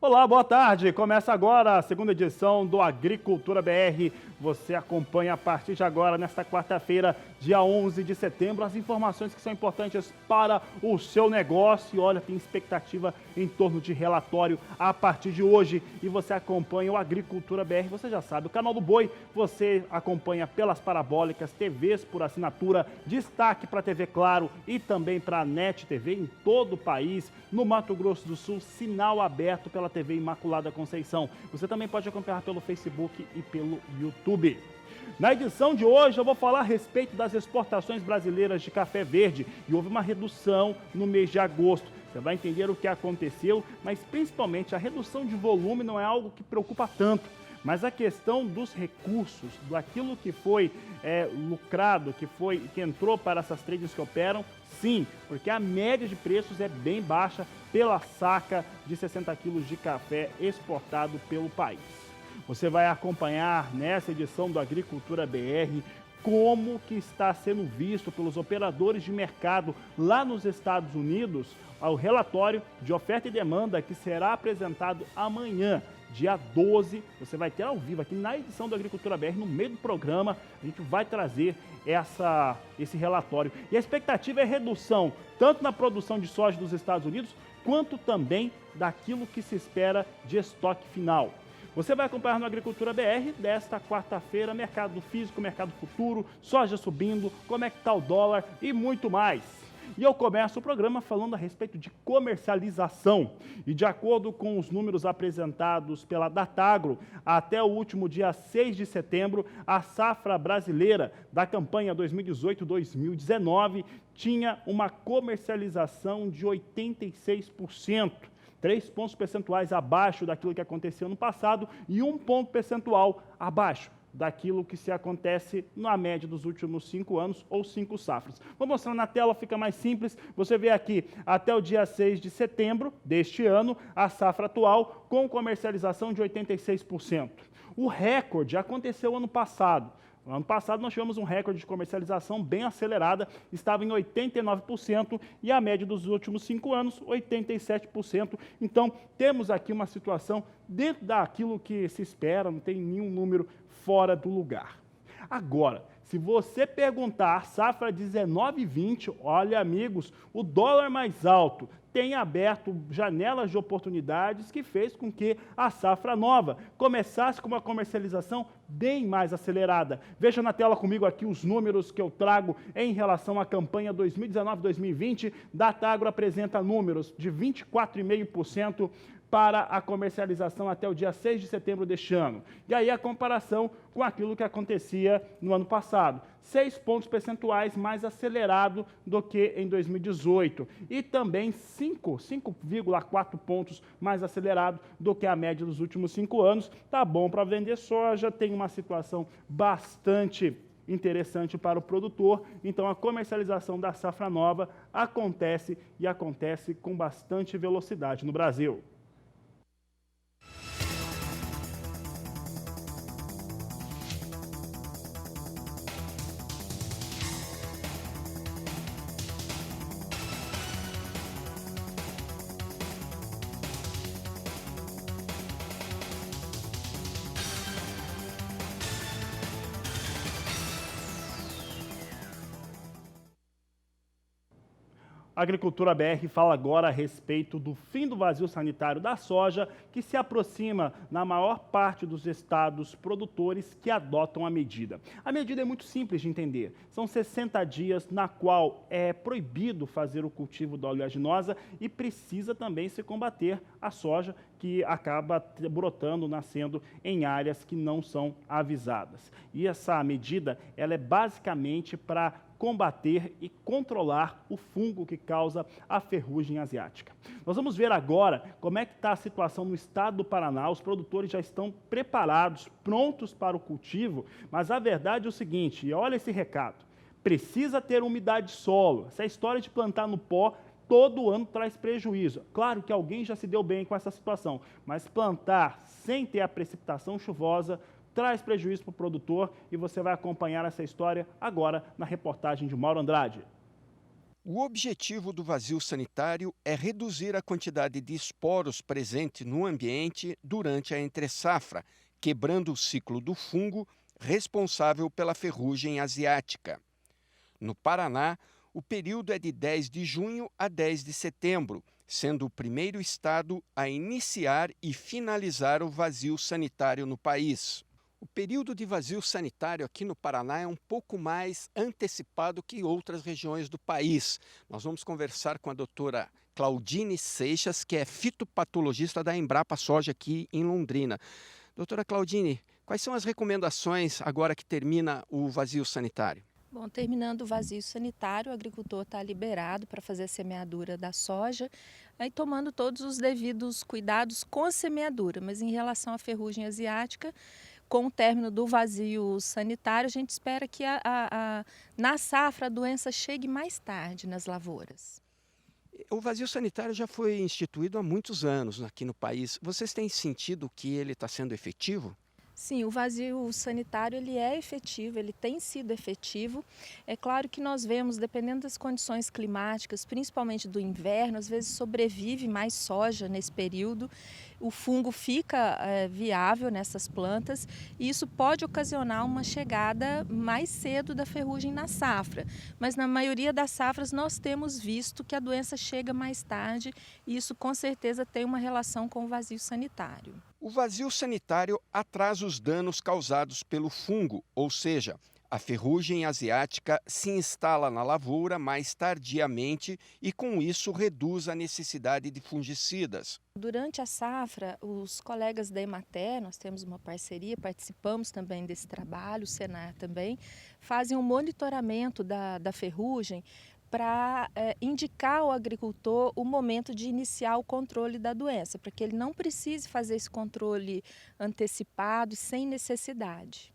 Olá, boa tarde. Começa agora a segunda edição do Agricultura BR. Você acompanha a partir de agora, nesta quarta-feira, dia 11 de setembro, as informações que são importantes para o seu negócio. E olha, tem expectativa em torno de relatório a partir de hoje. E você acompanha o Agricultura BR, você já sabe, o canal do Boi, você acompanha pelas parabólicas, TVs por assinatura, destaque para a TV Claro e também para a NET TV em todo o país. No Mato Grosso do Sul, sinal aberto pela TV Imaculada Conceição. Você também pode acompanhar pelo Facebook e pelo YouTube. Na edição de hoje eu vou falar a respeito das exportações brasileiras de café verde e houve uma redução no mês de agosto. Você vai entender o que aconteceu, mas principalmente a redução de volume não é algo que preocupa tanto. Mas a questão dos recursos, daquilo que foi lucrado, que entrou para essas trades que operam, sim, porque a média de preços é bem baixa pela saca de 60 quilos de café exportado pelo país. Você vai acompanhar nessa edição do Agricultura BR como que está sendo visto pelos operadores de mercado lá nos Estados Unidos o relatório de oferta e demanda que será apresentado amanhã, dia 12. Você vai ter ao vivo aqui na edição do Agricultura BR, no meio do programa, a gente vai trazer esse relatório. E a expectativa é redução, tanto na produção de soja dos Estados Unidos, quanto também daquilo que se espera de estoque final. Você vai acompanhar no Agricultura BR desta quarta-feira, mercado físico, mercado futuro, soja subindo, como é que está o dólar e muito mais. E eu começo o programa falando a respeito de comercialização. E de acordo com os números apresentados pela Datagro, até o último dia 6 de setembro, a safra brasileira da campanha 2018-2019 tinha uma comercialização de 86%. 3 pontos percentuais abaixo daquilo que aconteceu no passado e 1 ponto percentual abaixo daquilo que se acontece na média dos últimos 5 anos ou 5 safras. Vou mostrar na tela, fica mais simples. Você vê aqui, até o dia 6 de setembro deste ano, a safra atual com comercialização de 86%. O recorde aconteceu ano passado. No ano passado nós tivemos um recorde de comercialização bem acelerada, estava em 89% e a média dos últimos 5 anos, 87%. Então, temos aqui uma situação dentro daquilo que se espera, não tem nenhum número fora do lugar. Agora, se você perguntar safra 19 e 20, olha amigos, o dólar mais alto tem aberto janelas de oportunidades que fez com que a safra nova começasse com uma comercialização bem mais acelerada. Veja na tela comigo aqui os números que eu trago em relação à campanha 2019-2020. Datagro apresenta números de 24,5% para a comercialização até o dia 6 de setembro deste ano. E aí a comparação com aquilo que acontecia no ano passado. 6 pontos percentuais mais acelerado do que em 2018. E também 5,4 pontos mais acelerado do que a média dos últimos 5 anos. Tá bom para vender soja, tem uma situação bastante interessante para o produtor, então a comercialização da safra nova acontece e acontece com bastante velocidade no Brasil. A Agricultura BR fala agora a respeito do fim do vazio sanitário da soja, que se aproxima na maior parte dos estados produtores que adotam a medida. A medida é muito simples de entender. São 60 dias na qual é proibido fazer o cultivo da oleaginosa e precisa também se combater a soja que acaba brotando, nascendo em áreas que não são avisadas. E essa medida, ela é basicamente para combater e controlar o fungo que causa a ferrugem asiática. Nós vamos ver agora como é que está a situação no estado do Paraná. Os produtores já estão preparados, prontos para o cultivo, mas a verdade é o seguinte, e olha esse recado, precisa ter umidade de solo. Essa história de plantar no pó todo ano traz prejuízo. Claro que alguém já se deu bem com essa situação, mas plantar sem ter a precipitação chuvosa traz prejuízo para o produtor e você vai acompanhar essa história agora na reportagem de Mauro Andrade. O objetivo do vazio sanitário é reduzir a quantidade de esporos presente no ambiente durante a entre-safra, quebrando o ciclo do fungo responsável pela ferrugem asiática. No Paraná, o período é de 10 de junho a 10 de setembro, sendo o primeiro estado a iniciar e finalizar o vazio sanitário no país. O período de vazio sanitário aqui no Paraná é um pouco mais antecipado que outras regiões do país. Nós vamos conversar com a doutora Claudine Seixas, que é fitopatologista da Embrapa Soja aqui em Londrina. Doutora Claudine, quais são as recomendações agora que termina o vazio sanitário? Bom, terminando o vazio sanitário, o agricultor está liberado para fazer a semeadura da soja, aí tomando todos os devidos cuidados com a semeadura, mas em relação à ferrugem asiática, com o término do vazio sanitário, a gente espera que na safra a doença chegue mais tarde nas lavouras. O vazio sanitário já foi instituído há muitos anos aqui no país. Vocês têm sentido que ele está sendo efetivo? Sim, o vazio sanitário ele é efetivo, ele tem sido efetivo. É claro que nós vemos, dependendo das condições climáticas, principalmente do inverno, às vezes sobrevive mais soja nesse período. O fungo fica viável nessas plantas e isso pode ocasionar uma chegada mais cedo da ferrugem na safra. Mas na maioria das safras nós temos visto que a doença chega mais tarde e isso com certeza tem uma relação com o vazio sanitário. O vazio sanitário atrasa os danos causados pelo fungo, ou seja, a ferrugem asiática se instala na lavoura mais tardiamente e, com isso, reduz a necessidade de fungicidas. Durante a safra, os colegas da Emater, nós temos uma parceria, participamos também desse trabalho, o Senar também, fazem um monitoramento da ferrugem para indicar ao agricultor o momento de iniciar o controle da doença, para que ele não precise fazer esse controle antecipado e sem necessidade.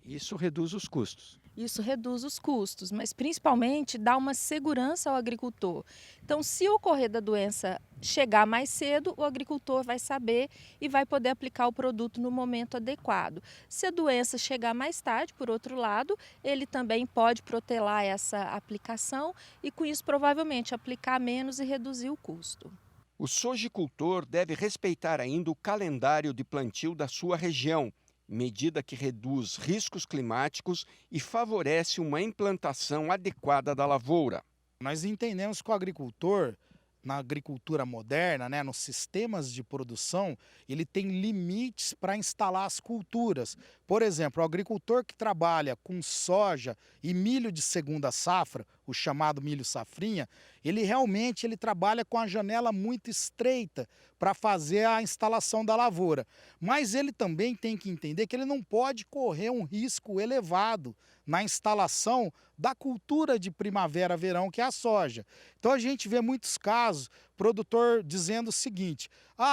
Isso reduz os custos. Isso reduz os custos, mas principalmente dá uma segurança ao agricultor. Então, se ocorrer da doença chegar mais cedo, o agricultor vai saber e vai poder aplicar o produto no momento adequado. Se a doença chegar mais tarde, por outro lado, ele também pode protelar essa aplicação e, com isso, provavelmente aplicar menos e reduzir o custo. O sojicultor deve respeitar ainda o calendário de plantio da sua região, medida que reduz riscos climáticos e favorece uma implantação adequada da lavoura. Nós entendemos que o agricultor, na agricultura moderna, né, nos sistemas de produção, ele tem limites para instalar as culturas. Por exemplo, o agricultor que trabalha com soja e milho de segunda safra, o chamado milho safrinha, ele realmente trabalha com a janela muito estreita para fazer a instalação da lavoura. Mas ele também tem que entender que ele não pode correr um risco elevado na instalação da cultura de primavera-verão, que é a soja. Então a gente vê muitos casos, produtor dizendo o seguinte: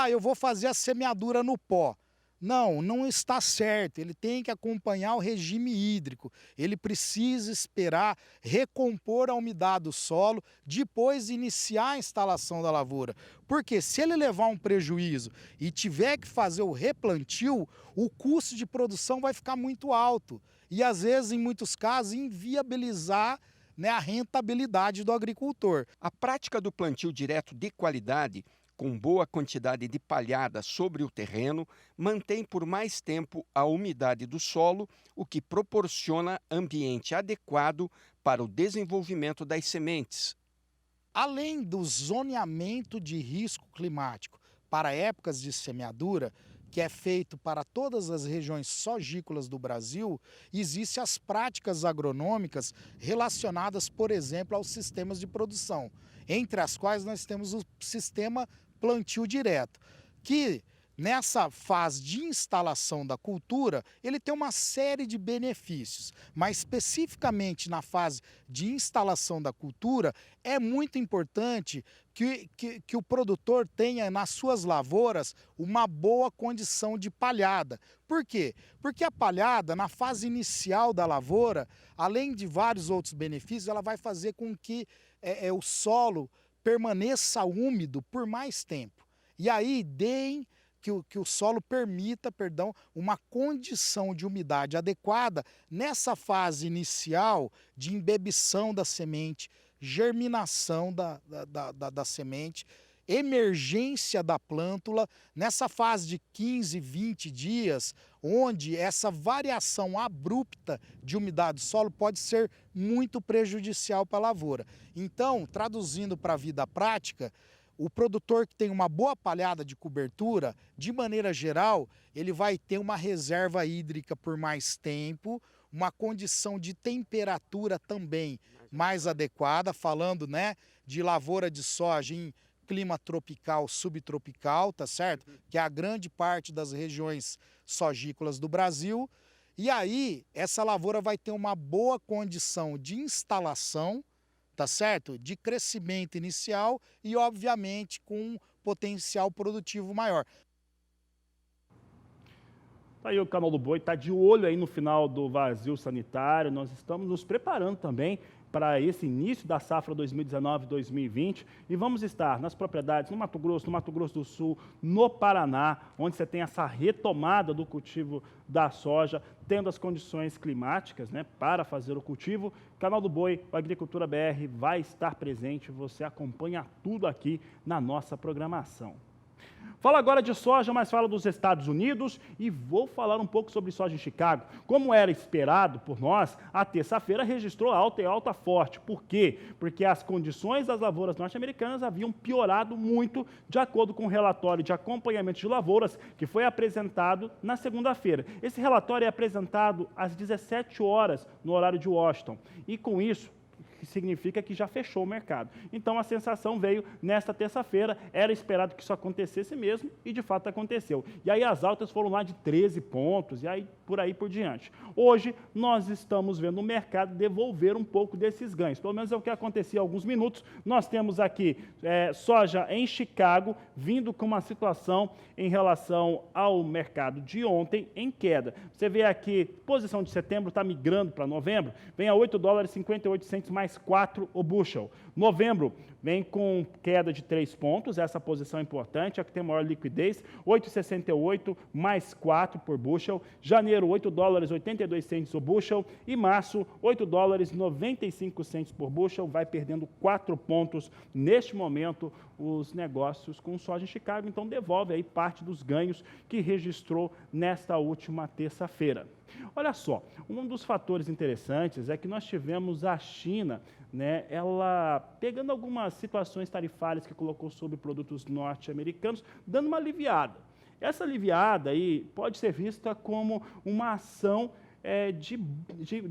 eu vou fazer a semeadura no pó. Não, não está certo. Ele tem que acompanhar o regime hídrico. Ele precisa esperar recompor a umidade do solo, depois iniciar a instalação da lavoura. Porque se ele levar um prejuízo e tiver que fazer o replantio, o custo de produção vai ficar muito alto. E às vezes, em muitos casos, inviabilizar, né, a rentabilidade do agricultor. A prática do plantio direto de qualidade, com boa quantidade de palhada sobre o terreno, mantém por mais tempo a umidade do solo, o que proporciona ambiente adequado para o desenvolvimento das sementes. Além do zoneamento de risco climático para épocas de semeadura, que é feito para todas as regiões sogícolas do Brasil, existem as práticas agronômicas relacionadas, por exemplo, aos sistemas de produção, entre as quais nós temos o sistema plantio direto, que nessa fase de instalação da cultura, ele tem uma série de benefícios, mas especificamente na fase de instalação da cultura, é muito importante que o produtor tenha nas suas lavouras uma boa condição de palhada. Por quê? Porque a palhada, na fase inicial da lavoura, além de vários outros benefícios, ela vai fazer com que o solo permaneça úmido por mais tempo. E aí que o solo permita, uma condição de umidade adequada nessa fase inicial de embebição da semente, germinação da semente, emergência da plântula, nessa fase de 15, 20 dias, onde essa variação abrupta de umidade do solo pode ser muito prejudicial para a lavoura. Então, traduzindo para a vida prática, o produtor que tem uma boa palhada de cobertura, de maneira geral, ele vai ter uma reserva hídrica por mais tempo, uma condição de temperatura também mais adequada, falando, né, de lavoura de soja em clima tropical, subtropical, tá certo? Que é a grande parte das regiões sojícolas do Brasil. E aí, essa lavoura vai ter uma boa condição de instalação, tá certo? De crescimento inicial e, obviamente, com um potencial produtivo maior. Tá aí o Canal do Boi, está de olho aí no final do vazio sanitário. Nós estamos nos preparando também para esse início da safra 2019-2020 e vamos estar nas propriedades no Mato Grosso do Sul, no Paraná, onde você tem essa retomada do cultivo da soja, tendo as condições climáticas, né, para fazer o cultivo. Canal do Boi, o Agricultura BR vai estar presente, você acompanha tudo aqui na nossa programação. Fala agora de soja, mas fala dos Estados Unidos e vou falar um pouco sobre soja em Chicago. Como era esperado por nós, a terça-feira registrou alta e alta forte. Por quê? Porque as condições das lavouras norte-americanas haviam piorado muito, de acordo com o relatório de acompanhamento de lavouras que foi apresentado na segunda-feira. Esse relatório é apresentado às 17 horas no horário de Washington e, com isso, significa que já fechou o mercado. Então, a sensação veio nesta terça-feira, era esperado que isso acontecesse mesmo, e de fato aconteceu. E aí as altas foram lá de 13 pontos, e aí por aí por diante. Hoje, nós estamos vendo o mercado devolver um pouco desses ganhos, pelo menos é o que acontecia há alguns minutos. Nós temos aqui soja em Chicago, vindo com uma situação em relação ao mercado de ontem em queda. Você vê aqui, posição de setembro está migrando para novembro, vem a $8,58 mais 4 o bushel. Novembro vem com queda de 3 pontos, essa posição é importante, é a que tem maior liquidez, 8,68 mais 4 por bushel. Janeiro, $8,82 o bushel. E março, $8,95 por bushel, vai perdendo 4 pontos neste momento os negócios com soja em Chicago, então devolve aí parte dos ganhos que registrou nesta última terça-feira. Olha só, um dos fatores interessantes é que nós tivemos a China, né, ela pegando algumas situações tarifárias que colocou sobre produtos norte-americanos, dando uma aliviada. Essa aliviada aí pode ser vista como uma ação de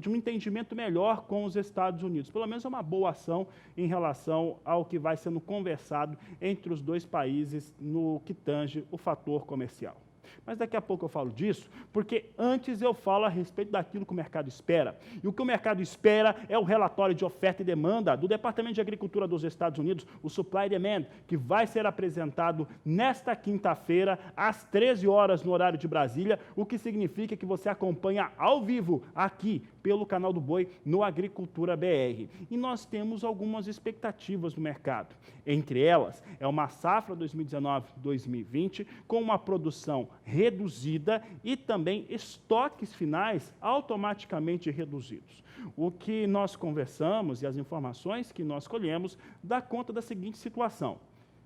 um entendimento melhor com os Estados Unidos. Pelo menos é uma boa ação em relação ao que vai sendo conversado entre os dois países no que tange o fator comercial. Mas daqui a pouco eu falo disso, porque antes eu falo a respeito daquilo que o mercado espera. E o que o mercado espera é o relatório de oferta e demanda do Departamento de Agricultura dos Estados Unidos, o Supply Demand, que vai ser apresentado nesta quinta-feira, às 13 horas no horário de Brasília, o que significa que você acompanha ao vivo aqui pelo Canal do Boi no Agricultura BR. E nós temos algumas expectativas do mercado. Entre elas, é uma safra 2019-2020 com uma produção reduzida e também estoques finais automaticamente reduzidos. O que nós conversamos e as informações que nós colhemos dá conta da seguinte situação.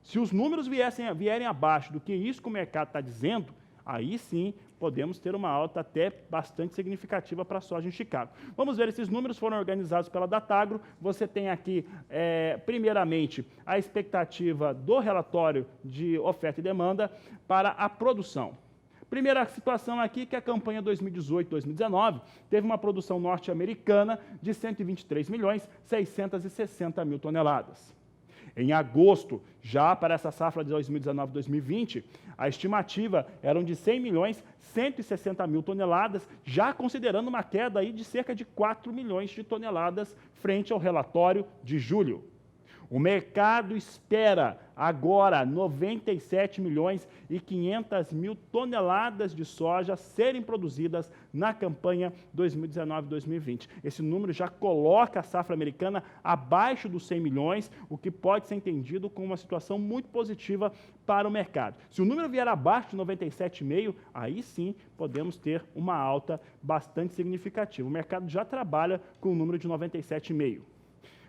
Se os números vierem abaixo do que isso que o mercado está dizendo, aí sim podemos ter uma alta até bastante significativa para a soja em Chicago. Vamos ver, esses números foram organizados pela Datagro. Você tem aqui, primeiramente, a expectativa do relatório de oferta e demanda para a produção. Primeira situação aqui que a campanha 2018-2019 teve uma produção norte-americana de 123.660.000 toneladas. Em agosto, já para essa safra de 2019-2020, a estimativa era de 100.160.000 toneladas, já considerando uma queda aí de cerca de 4 milhões de toneladas frente ao relatório de julho. O mercado espera agora 97.500.000 toneladas de soja serem produzidas na campanha 2019-2020. Esse número já coloca a safra americana abaixo dos 100 milhões, o que pode ser entendido como uma situação muito positiva para o mercado. Se o número vier abaixo de 97,5, aí sim podemos ter uma alta bastante significativa. O mercado já trabalha com o número de 97,5.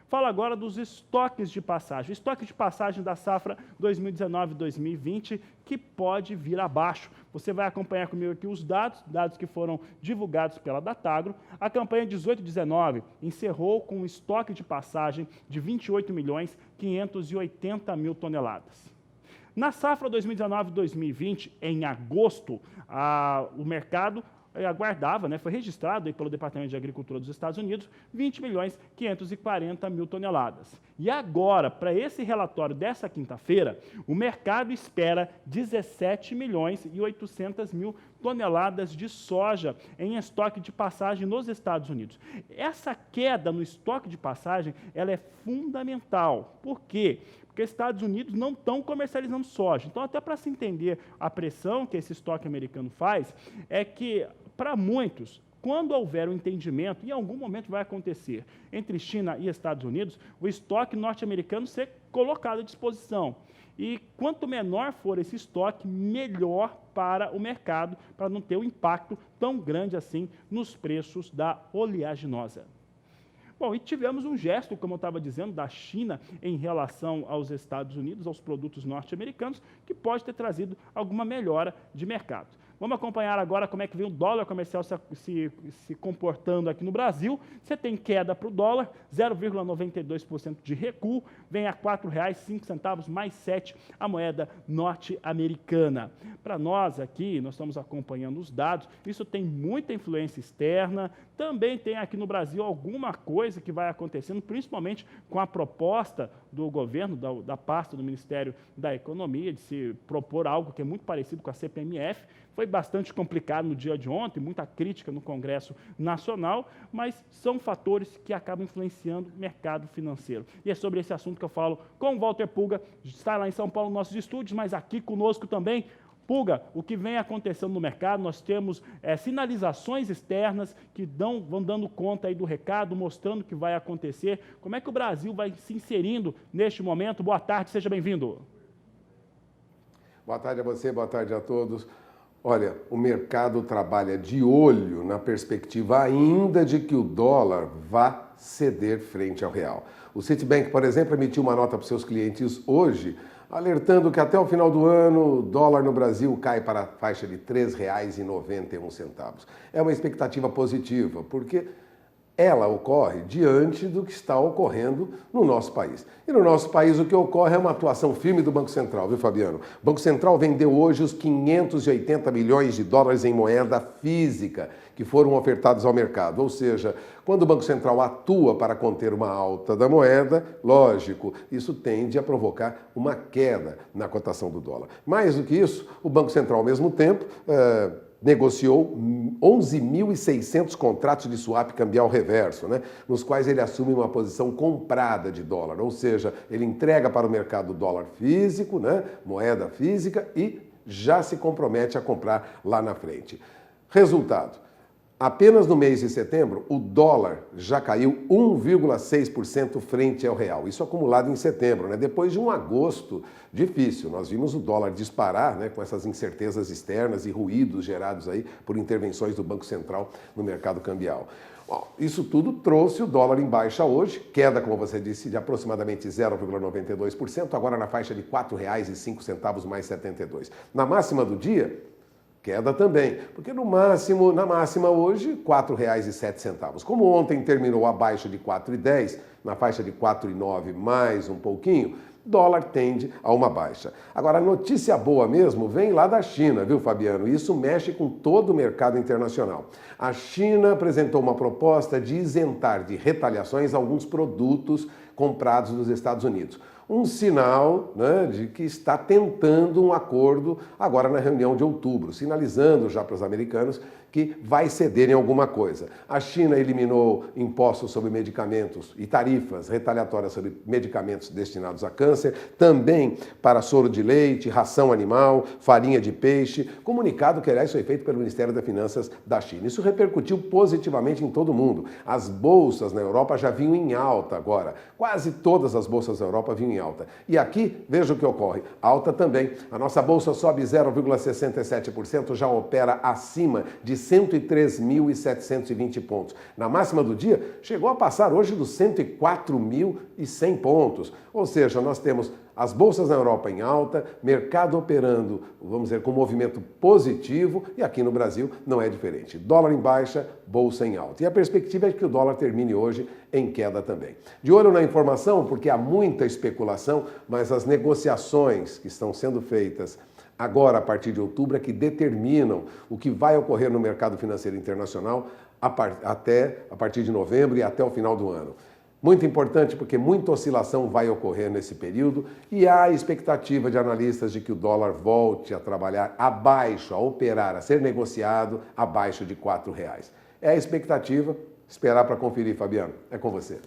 Falo agora dos estoques de passagem. Estoque de passagem da safra 2019-2020, que pode vir abaixo. Você vai acompanhar comigo aqui os dados que foram divulgados pela Datagro. A campanha 18-19 encerrou com um estoque de passagem de 28.580.000 toneladas. Na safra 2019-2020, em agosto, o mercado aguardava, foi registrado pelo Departamento de Agricultura dos Estados Unidos, 20.540.000 toneladas. E agora, para esse relatório dessa quinta-feira, o mercado espera 17.800.000 toneladas de soja em estoque de passagem nos Estados Unidos. Essa queda no estoque de passagem, ela é fundamental. Por quê? Porque os Estados Unidos não estão comercializando soja. Então, até para se entender a pressão que esse estoque americano faz, é que, para muitos, quando houver um entendimento, e em algum momento vai acontecer, entre China e Estados Unidos, o estoque norte-americano ser colocado à disposição. E quanto menor for esse estoque, melhor para o mercado, para não ter um impacto tão grande assim nos preços da oleaginosa. Bom, e tivemos um gesto, como eu estava dizendo, da China em relação aos Estados Unidos, aos produtos norte-americanos, que pode ter trazido alguma melhora de mercado. Vamos acompanhar agora como é que vem o dólar comercial se comportando aqui no Brasil. Você tem queda para o dólar, 0,92% de recuo, vem a R$ 4,05 mais 7 a moeda norte-americana. Para nós aqui, nós estamos acompanhando os dados, isso tem muita influência externa, também tem aqui no Brasil alguma coisa que vai acontecendo, principalmente com a proposta do governo, da pasta do Ministério da Economia, de se propor algo que é muito parecido com a CPMF. Foi bastante complicado no dia de ontem, muita crítica no Congresso Nacional, mas são fatores que acabam influenciando o mercado financeiro. E é sobre esse assunto que eu falo com o Walter Pulga, está lá em São Paulo nos nossos estúdios, mas aqui conosco também. Pulga, o que vem acontecendo no mercado, nós temos sinalizações externas que vão dando conta aí do recado, mostrando o que vai acontecer. Como é que o Brasil vai se inserindo neste momento? Boa tarde, seja bem-vindo. Boa tarde a você, boa tarde a todos. Olha, o mercado trabalha de olho na perspectiva ainda de que o dólar vá ceder frente ao real. O Citibank, por exemplo, emitiu uma nota para os seus clientes hoje, alertando que até o final do ano o dólar no Brasil cai para a faixa de R$ 3,91. É uma expectativa positiva, porque ela ocorre diante do que está ocorrendo no nosso país. E no nosso país o que ocorre é uma atuação firme do Banco Central, viu, Fabiano? O Banco Central vendeu hoje os 580 milhões de dólares em moeda física que foram ofertados ao mercado. Ou seja, quando o Banco Central atua para conter uma alta da moeda, lógico, isso tende a provocar uma queda na cotação do dólar. Mais do que isso, o Banco Central, ao mesmo tempo, negociou 11.600 contratos de swap cambial reverso, nos quais ele assume uma posição comprada de dólar, ou seja, ele entrega para o mercado dólar físico, moeda física, e já se compromete a comprar lá na frente. Resultado: apenas no mês de setembro, o dólar já caiu 1,6% frente ao real. Isso acumulado em setembro, depois de um agosto difícil. Nós vimos o dólar disparar, com essas incertezas externas e ruídos gerados aí por intervenções do Banco Central no mercado cambial. Bom, isso tudo trouxe o dólar em baixa hoje, queda, como você disse, de aproximadamente 0,92%, agora na faixa de R$ 4,05 mais 72. Na máxima do dia, queda também, porque na máxima hoje, R$ 4,07. Como ontem terminou abaixo de R$ 4,10, na faixa de R$ 4,09 mais um pouquinho, dólar tende a uma baixa. Agora, a notícia boa mesmo vem lá da China, viu, Fabiano? Isso mexe com todo o mercado internacional. A China apresentou uma proposta de isentar de retaliações alguns produtos comprados nos Estados Unidos. Um sinal de que está tentando um acordo agora na reunião de outubro, sinalizando já para os americanos que vai ceder em alguma coisa. A China eliminou impostos sobre medicamentos e tarifas retaliatórias sobre medicamentos destinados a câncer, também para soro de leite, ração animal, farinha de peixe, comunicado que, aliás, foi feito pelo Ministério das Finanças da China. Isso repercutiu positivamente em todo o mundo. As bolsas na Europa já vinham em alta agora, quase todas as bolsas da Europa vinham em alta. E aqui, veja o que ocorre, alta também. A nossa bolsa sobe 0,67%, já opera acima de 103.720 pontos. Na máxima do dia, chegou a passar hoje dos 104.100 pontos. Ou seja, nós temos as bolsas na Europa em alta, mercado operando, vamos dizer, com movimento positivo, e aqui no Brasil não é diferente. Dólar em baixa, bolsa em alta. E a perspectiva é que o dólar termine hoje em queda também. De olho na informação, porque há muita especulação, mas as negociações que estão sendo feitas agora, a partir de outubro, é que determinam o que vai ocorrer no mercado financeiro internacional até a partir de novembro e até o final do ano. Muito importante porque muita oscilação vai ocorrer nesse período e há a expectativa de analistas de que o dólar volte a trabalhar abaixo, a operar, a ser negociado abaixo de R$4. É a expectativa, esperar para conferir, Fabiano. É com você.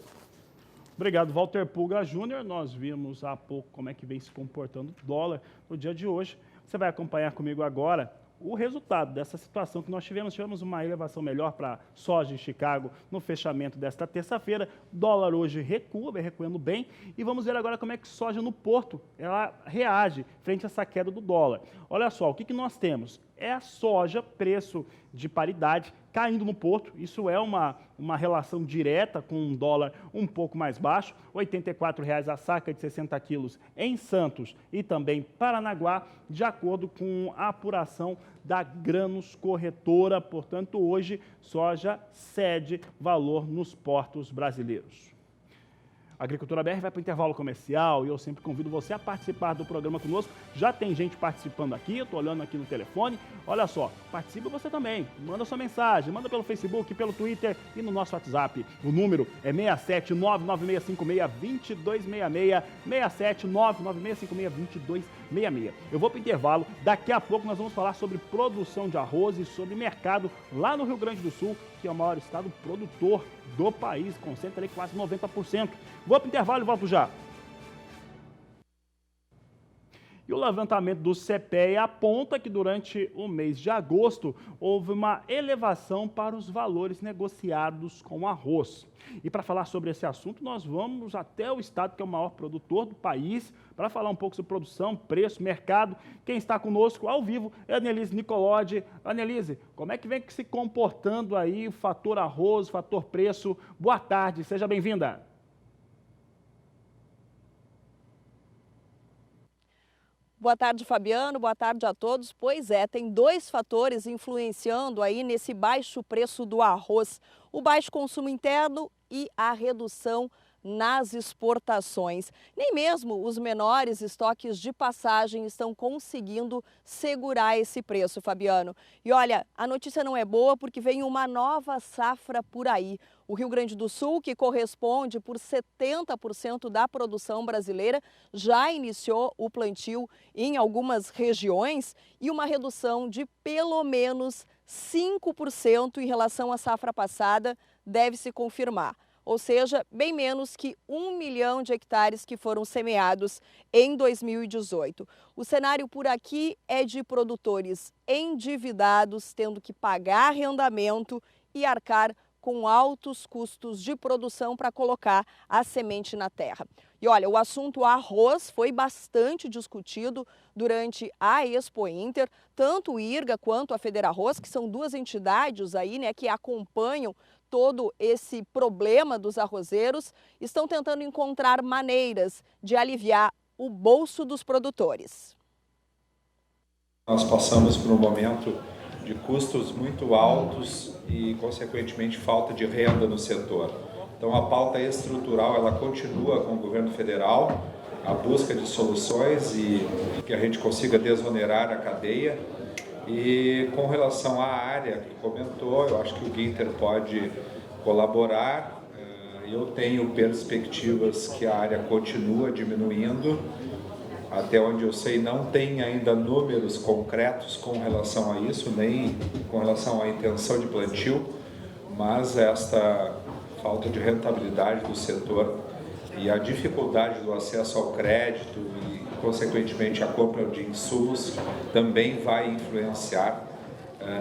Obrigado, Walter Pulga Júnior. Nós vimos há pouco como é que vem se comportando o dólar no dia de hoje. Você vai acompanhar comigo agora o resultado dessa situação que nós tivemos uma elevação melhor para soja em Chicago no fechamento desta terça-feira. Dólar hoje recua, vem recuando bem. E vamos ver agora como é que soja no Porto ela reage frente a essa queda do dólar. Olha só, o que nós temos? É a soja, preço de paridade, caindo no Porto. Isso é uma relação direta com um dólar um pouco mais baixo. R$ 84,00 a saca de 60 quilos em Santos e também Paranaguá, de acordo com a apuração da Grãos Corretora. Portanto, hoje, soja cede valor nos portos brasileiros. A Agricultura BR vai para o intervalo comercial e eu sempre convido você a participar do programa conosco. Já tem gente participando aqui, eu estou olhando aqui no telefone. Olha só, participe você também. Manda sua mensagem, manda pelo Facebook, pelo Twitter e no nosso WhatsApp. O número é 67996562266, 67996562266. Eu vou para o intervalo. Daqui a pouco nós vamos falar sobre produção de arroz e sobre mercado lá no Rio Grande do Sul, que é o maior estado produtor do país, concentra ali quase 90%. Vou para o intervalo e volto já. E o levantamento do CPEA aponta que durante o mês de agosto houve uma elevação para os valores negociados com arroz. E para falar sobre esse assunto, nós vamos até o estado que é o maior produtor do país, para falar um pouco sobre produção, preço, mercado. Quem está conosco ao vivo é a Anelise Nicolodi. Anelise, como é que vem se comportando aí o fator arroz, o fator preço? Boa tarde, seja bem-vinda. Boa tarde, Fabiano. Boa tarde a todos. Pois é, tem dois fatores influenciando aí nesse baixo preço do arroz: o baixo consumo interno e a redução nas exportações. Nem mesmo os menores estoques de passagem estão conseguindo segurar esse preço, Fabiano. E olha, a notícia não é boa porque vem uma nova safra por aí. O Rio Grande do Sul, que corresponde por 70% da produção brasileira, já iniciou o plantio em algumas regiões e uma redução de pelo menos 5% em relação à safra passada deve se confirmar. Ou seja, bem menos que 1 milhão de hectares que foram semeados em 2018. O cenário por aqui é de produtores endividados, tendo que pagar arrendamento e arcar com altos custos de produção para colocar a semente na terra. E olha, o assunto arroz foi bastante discutido durante a Expo Inter, tanto o IRGA quanto a Federarroz, que são duas entidades aí, né, que acompanham todo esse problema dos arrozeiros, estão tentando encontrar maneiras de aliviar o bolso dos produtores. Nós passamos por um momento de custos muito altos e, consequentemente, falta de renda no setor. Então, a pauta estrutural ela continua com o governo federal, a busca de soluções e que a gente consiga desonerar a cadeia. E com relação à área que comentou, eu acho que o Ginter pode colaborar. Eu tenho perspectivas que a área continua diminuindo. Até onde eu sei, não tem ainda números concretos com relação a isso, nem com relação à intenção de plantio, mas esta falta de rentabilidade do setor e a dificuldade do acesso ao crédito e, consequentemente, a compra de insumos também vai influenciar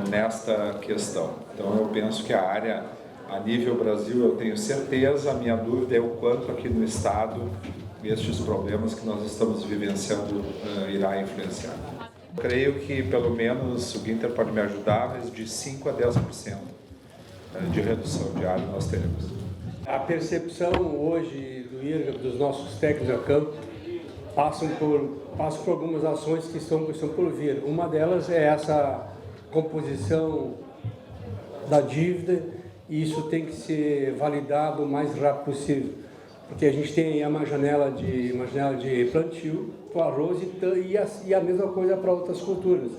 nesta questão. Então, eu penso que a área A nível Brasil, eu tenho certeza, a minha dúvida é o quanto aqui no Estado estes problemas que nós estamos vivenciando irá influenciar. Creio que pelo menos o Ginter pode me ajudar, mas de 5% a 10% de redução de área nós teremos. A percepção hoje do IRGA, dos nossos técnicos a campo, passam por algumas ações que estão por vir. Uma delas é essa composição da dívida, e isso tem que ser validado o mais rápido possível, porque a gente tem uma janela de plantio para o arroz e a mesma coisa para outras culturas.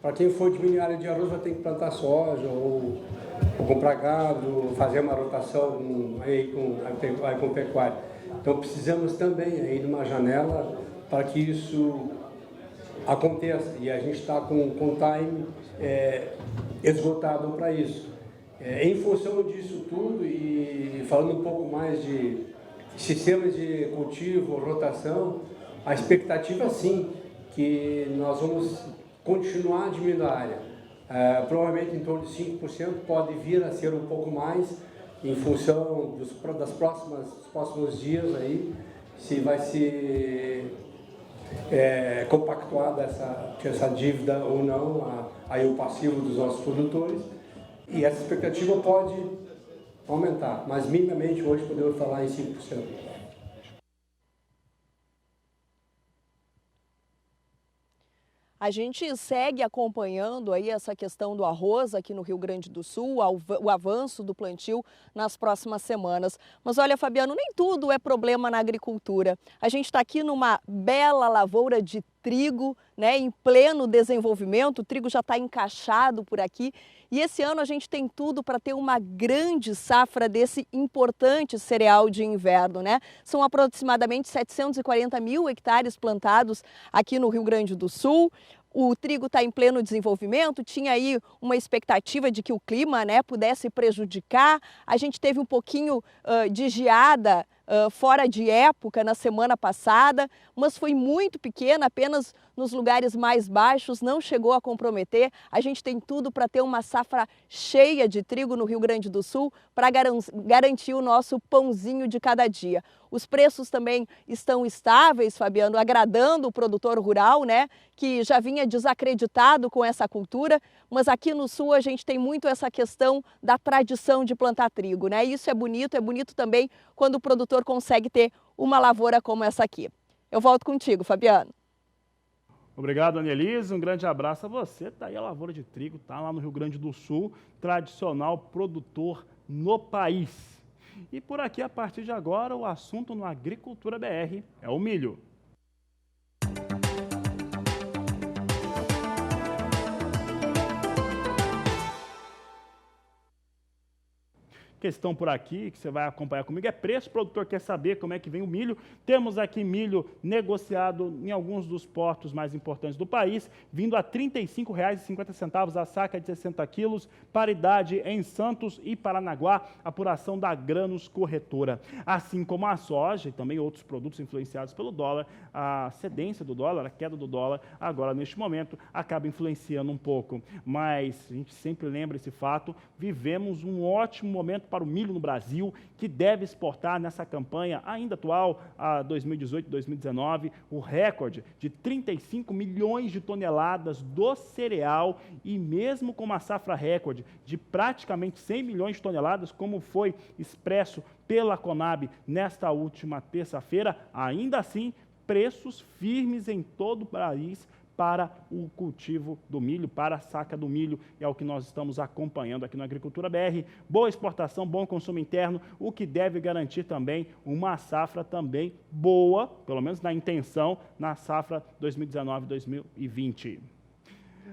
Para quem for diminuir a área de arroz, vai ter que plantar soja ou comprar gado, fazer uma rotação aí com pecuária. Então precisamos também aí de uma janela para que isso aconteça, e a gente está com o time esgotado para isso. Em função disso tudo, e falando um pouco mais de sistemas de cultivo, rotação, a expectativa sim, que nós vamos continuar diminuindo a área. Provavelmente em torno de 5%, pode vir a ser um pouco mais, em função dos próximos dias aí, se vai se compactuar essa dívida ou não, aí o passivo dos nossos produtores. E essa expectativa pode aumentar, mas minimamente hoje podemos falar em 5%. A gente segue acompanhando aí essa questão do arroz aqui no Rio Grande do Sul, o avanço do plantio nas próximas semanas. Mas olha, Fabiano, nem tudo é problema na agricultura. A gente está aqui numa bela lavoura de trigo, né, em pleno desenvolvimento, o trigo já está encaixado por aqui. E esse ano a gente tem tudo para ter uma grande safra desse importante cereal de inverno, né? São aproximadamente 740 mil hectares plantados aqui no Rio Grande do Sul. O trigo está em pleno desenvolvimento, tinha aí uma expectativa de que o clima, né, pudesse prejudicar. A gente teve um pouquinho de geada fora de época na semana passada, mas foi muito pequena, apenas nos lugares mais baixos, não chegou a comprometer. A gente tem tudo para ter uma safra cheia de trigo no Rio Grande do Sul para garantir o nosso pãozinho de cada dia. Os preços também estão estáveis, Fabiano, agradando o produtor rural, né, que já vinha desacreditado com essa cultura, mas aqui no Sul a gente tem muito essa questão da tradição de plantar trigo, né? Isso é bonito também quando o produtor consegue ter uma lavoura como essa aqui. Eu volto contigo, Fabiano. Obrigado, Annelise. Um grande abraço a você. Está aí a lavoura de trigo, está lá no Rio Grande do Sul, tradicional produtor no país. E por aqui, a partir de agora, o assunto no Agricultura BR é o milho. Questão por aqui, que você vai acompanhar comigo, é preço. O produtor quer saber como é que vem o milho. Temos aqui milho negociado em alguns dos portos mais importantes do país, vindo a R$ 35,50 a saca de 60 quilos, paridade em Santos e Paranaguá, apuração da Granos Corretora. Assim como a soja e também outros produtos influenciados pelo dólar, a cedência do dólar, a queda do dólar, agora neste momento, acaba influenciando um pouco. Mas a gente sempre lembra esse fato, vivemos um ótimo momento para o milho no Brasil, que deve exportar nessa campanha ainda atual, a 2018-2019, o recorde de 35 milhões de toneladas do cereal, e mesmo com uma safra recorde de praticamente 100 milhões de toneladas, como foi expresso pela Conab nesta última terça-feira, ainda assim, preços firmes em todo o país para o cultivo do milho, para a saca do milho, é o que nós estamos acompanhando aqui na Agricultura BR. Boa exportação, bom consumo interno, o que deve garantir também uma safra também boa, pelo menos na intenção, na safra 2019-2020.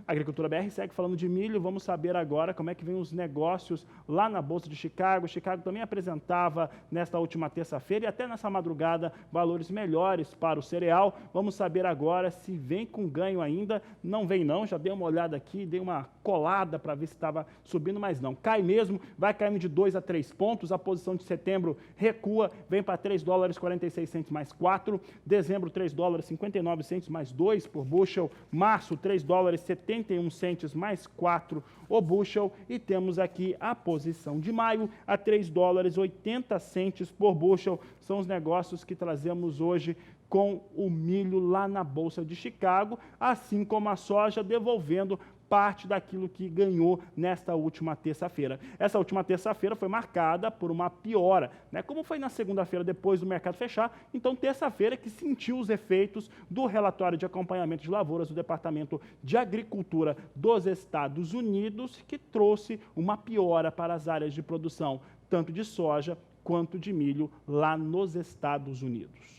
A Agricultura BR segue falando de milho. Vamos saber agora como é que vem os negócios lá na Bolsa de Chicago. Chicago também apresentava nesta última terça-feira e até nessa madrugada valores melhores para o cereal. Vamos saber agora se vem com ganho ainda. Não vem não, já dei uma olhada aqui, dei uma colada para ver se estava subindo, mas não. Cai mesmo, vai caindo de 2 a 3 pontos. A posição de setembro recua, vem para $3,46 mais 4. Dezembro, $3,59 mais 2 por bushel. Março, $3,71 81 centes mais 4 o bushel. E temos aqui a posição de maio a 3 dólares 80 centes por bushel. São os negócios que trazemos hoje com o milho lá na Bolsa de Chicago, assim como a soja devolvendo parte daquilo que ganhou nesta última terça-feira. Essa última terça-feira foi marcada por uma piora, né? Como foi na segunda-feira depois do mercado fechar, então terça-feira que sentiu os efeitos do relatório de acompanhamento de lavouras do Departamento de Agricultura dos Estados Unidos, que trouxe uma piora para as áreas de produção, tanto de soja quanto de milho lá nos Estados Unidos.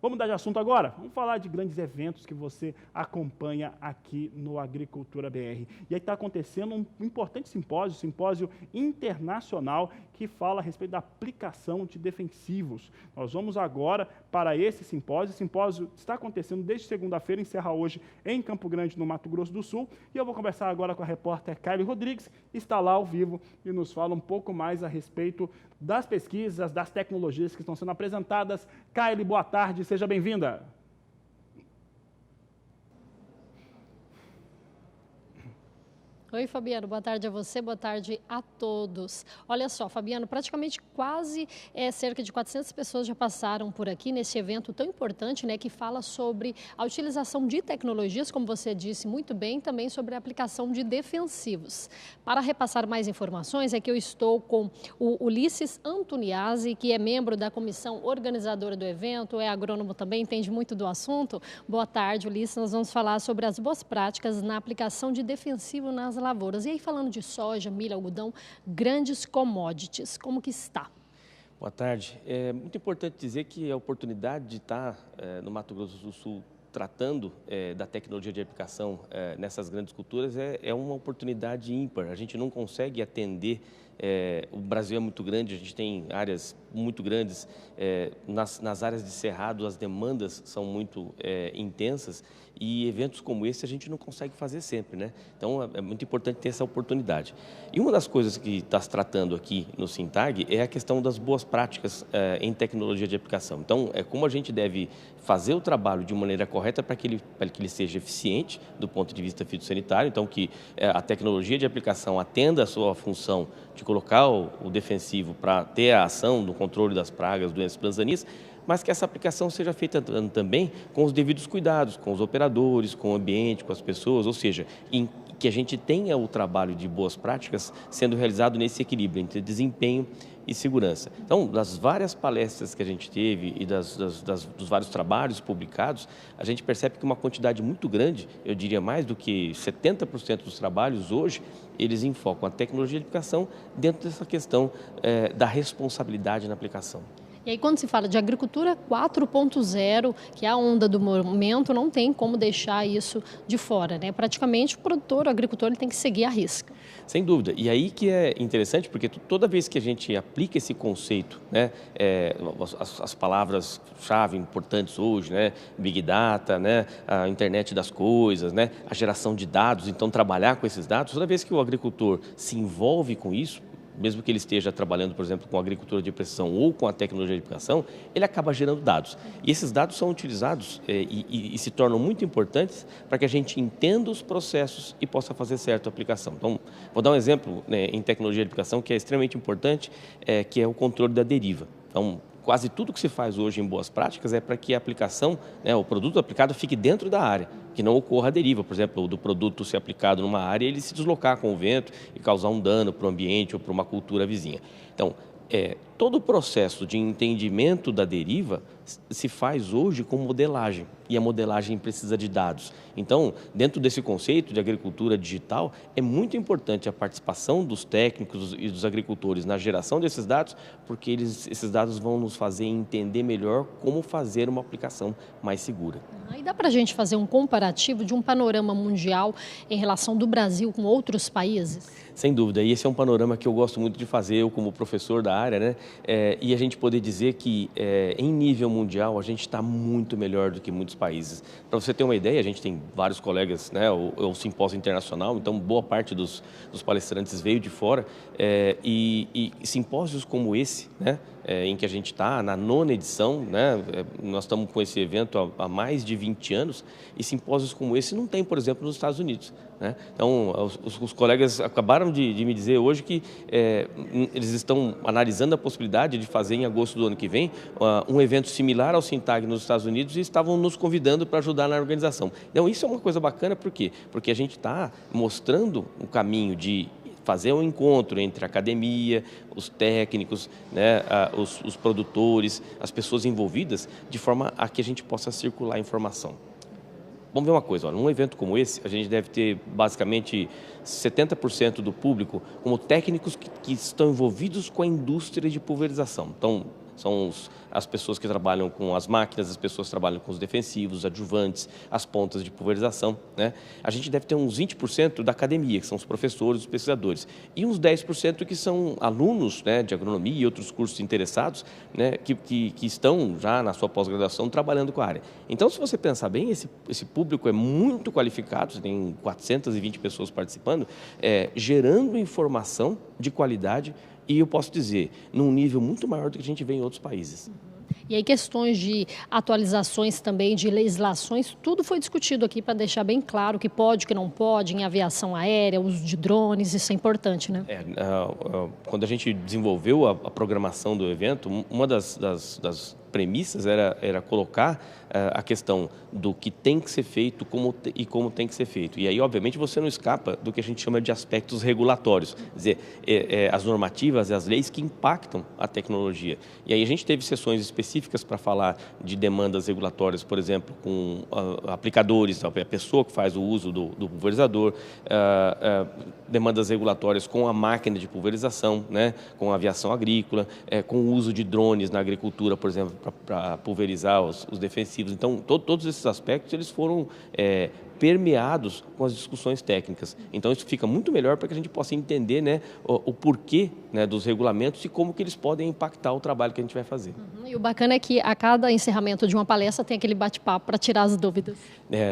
Vamos mudar de assunto agora? Vamos falar de grandes eventos que você acompanha aqui no Agricultura BR. E aí está acontecendo um importante simpósio internacional que fala a respeito da aplicação de defensivos. Nós vamos agora para esse simpósio. O simpósio está acontecendo desde segunda-feira, encerra hoje em Campo Grande, no Mato Grosso do Sul. E eu vou conversar agora com a repórter Kylie Rodrigues, que está lá ao vivo e nos fala um pouco mais a respeito das pesquisas, das tecnologias que estão sendo apresentadas. Kylie, boa tarde, seja bem-vinda. Oi, Fabiano, boa tarde a você, boa tarde a todos. Olha só, Fabiano, praticamente quase cerca de 400 pessoas já passaram por aqui nesse evento tão importante, né, que fala sobre a utilização de tecnologias, como você disse muito bem, também sobre a aplicação de defensivos. Para repassar mais informações, é que eu estou com o Ulisses Antoniazzi, que é membro da comissão organizadora do evento, é agrônomo também, entende muito do assunto. Boa tarde, Ulisses, nós vamos falar sobre as boas práticas na aplicação de defensivo nas lavouras. E aí, falando de soja, milho, algodão, grandes commodities, como que está? Boa tarde. É muito importante dizer que a oportunidade de estar no Mato Grosso do Sul tratando da tecnologia de aplicação nessas grandes culturas é uma oportunidade ímpar. A gente não consegue atender, o Brasil é muito grande, a gente tem áreas muito grandes, nas áreas de cerrado as demandas são muito intensas e eventos como esse a gente não consegue fazer sempre, né? Então é muito importante ter essa oportunidade. E uma das coisas que está se tratando aqui no Sintag é a questão das boas práticas em tecnologia de aplicação. Então, como a gente deve fazer o trabalho de maneira correta para que ele seja eficiente do ponto de vista fitossanitário, então que a tecnologia de aplicação atenda a sua função de colocar o defensivo para ter a ação do controle das pragas, doenças e plantas daninhas, mas que essa aplicação seja feita também com os devidos cuidados, com os operadores, com o ambiente, com as pessoas, ou seja, que a gente tenha o trabalho de boas práticas sendo realizado nesse equilíbrio entre desempenho e segurança. Então, das várias palestras que a gente teve e dos vários trabalhos publicados, a gente percebe que uma quantidade muito grande, eu diria mais do que 70% dos trabalhos hoje, eles enfocam a tecnologia de aplicação dentro dessa questão da responsabilidade na aplicação. E aí, quando se fala de agricultura 4.0, que é a onda do momento, não tem como deixar isso de fora, né? Praticamente o produtor, o agricultor, ele tem que seguir a risca. Sem dúvida. E aí que é interessante, porque toda vez que a gente aplica esse conceito, né, as palavras-chave importantes hoje, né, Big Data, né, a internet das coisas, né, a geração de dados, então trabalhar com esses dados, toda vez que o agricultor se envolve com isso, mesmo que ele esteja trabalhando, por exemplo, com a agricultura de precisão ou com a tecnologia de aplicação, ele acaba gerando dados. E esses dados são utilizados e se tornam muito importantes para que a gente entenda os processos e possa fazer certo a aplicação. Então, vou dar um exemplo, né, em tecnologia de aplicação que é extremamente importante, que é o controle da deriva. Então, quase tudo que se faz hoje em boas práticas é para que a aplicação, né, o produto aplicado fique dentro da área, que não ocorra a deriva, por exemplo, do produto ser aplicado numa área e ele se deslocar com o vento e causar um dano para o ambiente ou para uma cultura vizinha. Então, todo o processo de entendimento da deriva se faz hoje com modelagem, e a modelagem precisa de dados. Então, dentro desse conceito de agricultura digital, é muito importante a participação dos técnicos e dos agricultores na geração desses dados, porque esses dados vão nos fazer entender melhor como fazer uma aplicação mais segura. E dá para a gente fazer um comparativo de um panorama mundial em relação do Brasil com outros países? Sem dúvida, e esse é um panorama que eu gosto muito de fazer, eu como professor da área, né? E a gente poder dizer que em nível mundial a gente está muito melhor do que muitos países. Para você ter uma ideia, a gente tem vários colegas, né? O simpósio internacional, então boa parte dos palestrantes veio de fora, e simpósios como esse, né? em que a gente está, na 9ª edição, né? Nós estamos com esse evento há mais de 20 anos e simpósios como esse não tem, por exemplo, nos Estados Unidos. Né? Então, os colegas acabaram de me dizer hoje que eles estão analisando a possibilidade de fazer em agosto do ano que vem um evento similar ao SINTAG nos Estados Unidos e estavam nos convidando para ajudar na organização. Então, isso é uma coisa bacana, por quê? Porque a gente está mostrando o caminho de fazer um encontro entre a academia, os técnicos, né, os produtores, as pessoas envolvidas, de forma a que a gente possa circular a informação. Vamos ver uma coisa, olha, num evento como esse, a gente deve ter basicamente 70% do público como técnicos que estão envolvidos com a indústria de pulverização. Então, são as pessoas que trabalham com as máquinas, as pessoas que trabalham com os defensivos, os adjuvantes, as pontas de pulverização. Né? A gente deve ter uns 20% da academia, que são os professores, os pesquisadores, e uns 10% que são alunos, né, de agronomia e outros cursos interessados, né, que estão já na sua pós-graduação trabalhando com a área. Então, se você pensar bem, esse público é muito qualificado, você tem 420 pessoas participando, gerando informação de qualidade, e eu posso dizer, num nível muito maior do que a gente vê em outros países. E aí questões de atualizações também, de legislações, tudo foi discutido aqui para deixar bem claro o que pode, o que não pode, em aviação aérea, uso de drones, isso é importante, né? Quando a gente desenvolveu a programação do evento, uma das premissas era colocar a questão do que tem que ser feito e como tem que ser feito. E aí, obviamente, você não escapa do que a gente chama de aspectos regulatórios, quer dizer, as normativas e as leis que impactam a tecnologia. E aí a gente teve sessões específicas para falar de demandas regulatórias, por exemplo, com aplicadores, a pessoa que faz o uso do pulverizador, demandas regulatórias com a máquina de pulverização, né, com a aviação agrícola, com o uso de drones na agricultura, por exemplo, para pulverizar os defensivos. Então, todos esses aspectos eles foram permeados com as discussões técnicas. Então, isso fica muito melhor para que a gente possa entender, né, o porquê, né, dos regulamentos e como que eles podem impactar o trabalho que a gente vai fazer. E o bacana é que a cada encerramento de uma palestra tem aquele bate-papo para tirar as dúvidas.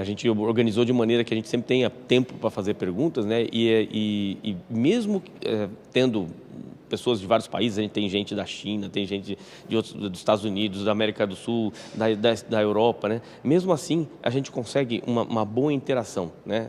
A gente organizou de maneira que a gente sempre tenha tempo para fazer perguntas, né, e mesmo tendo pessoas de vários países, a gente tem gente da China, tem gente dos Estados Unidos, da América do Sul, da Europa, né? Mesmo assim, a gente consegue uma boa interação, né?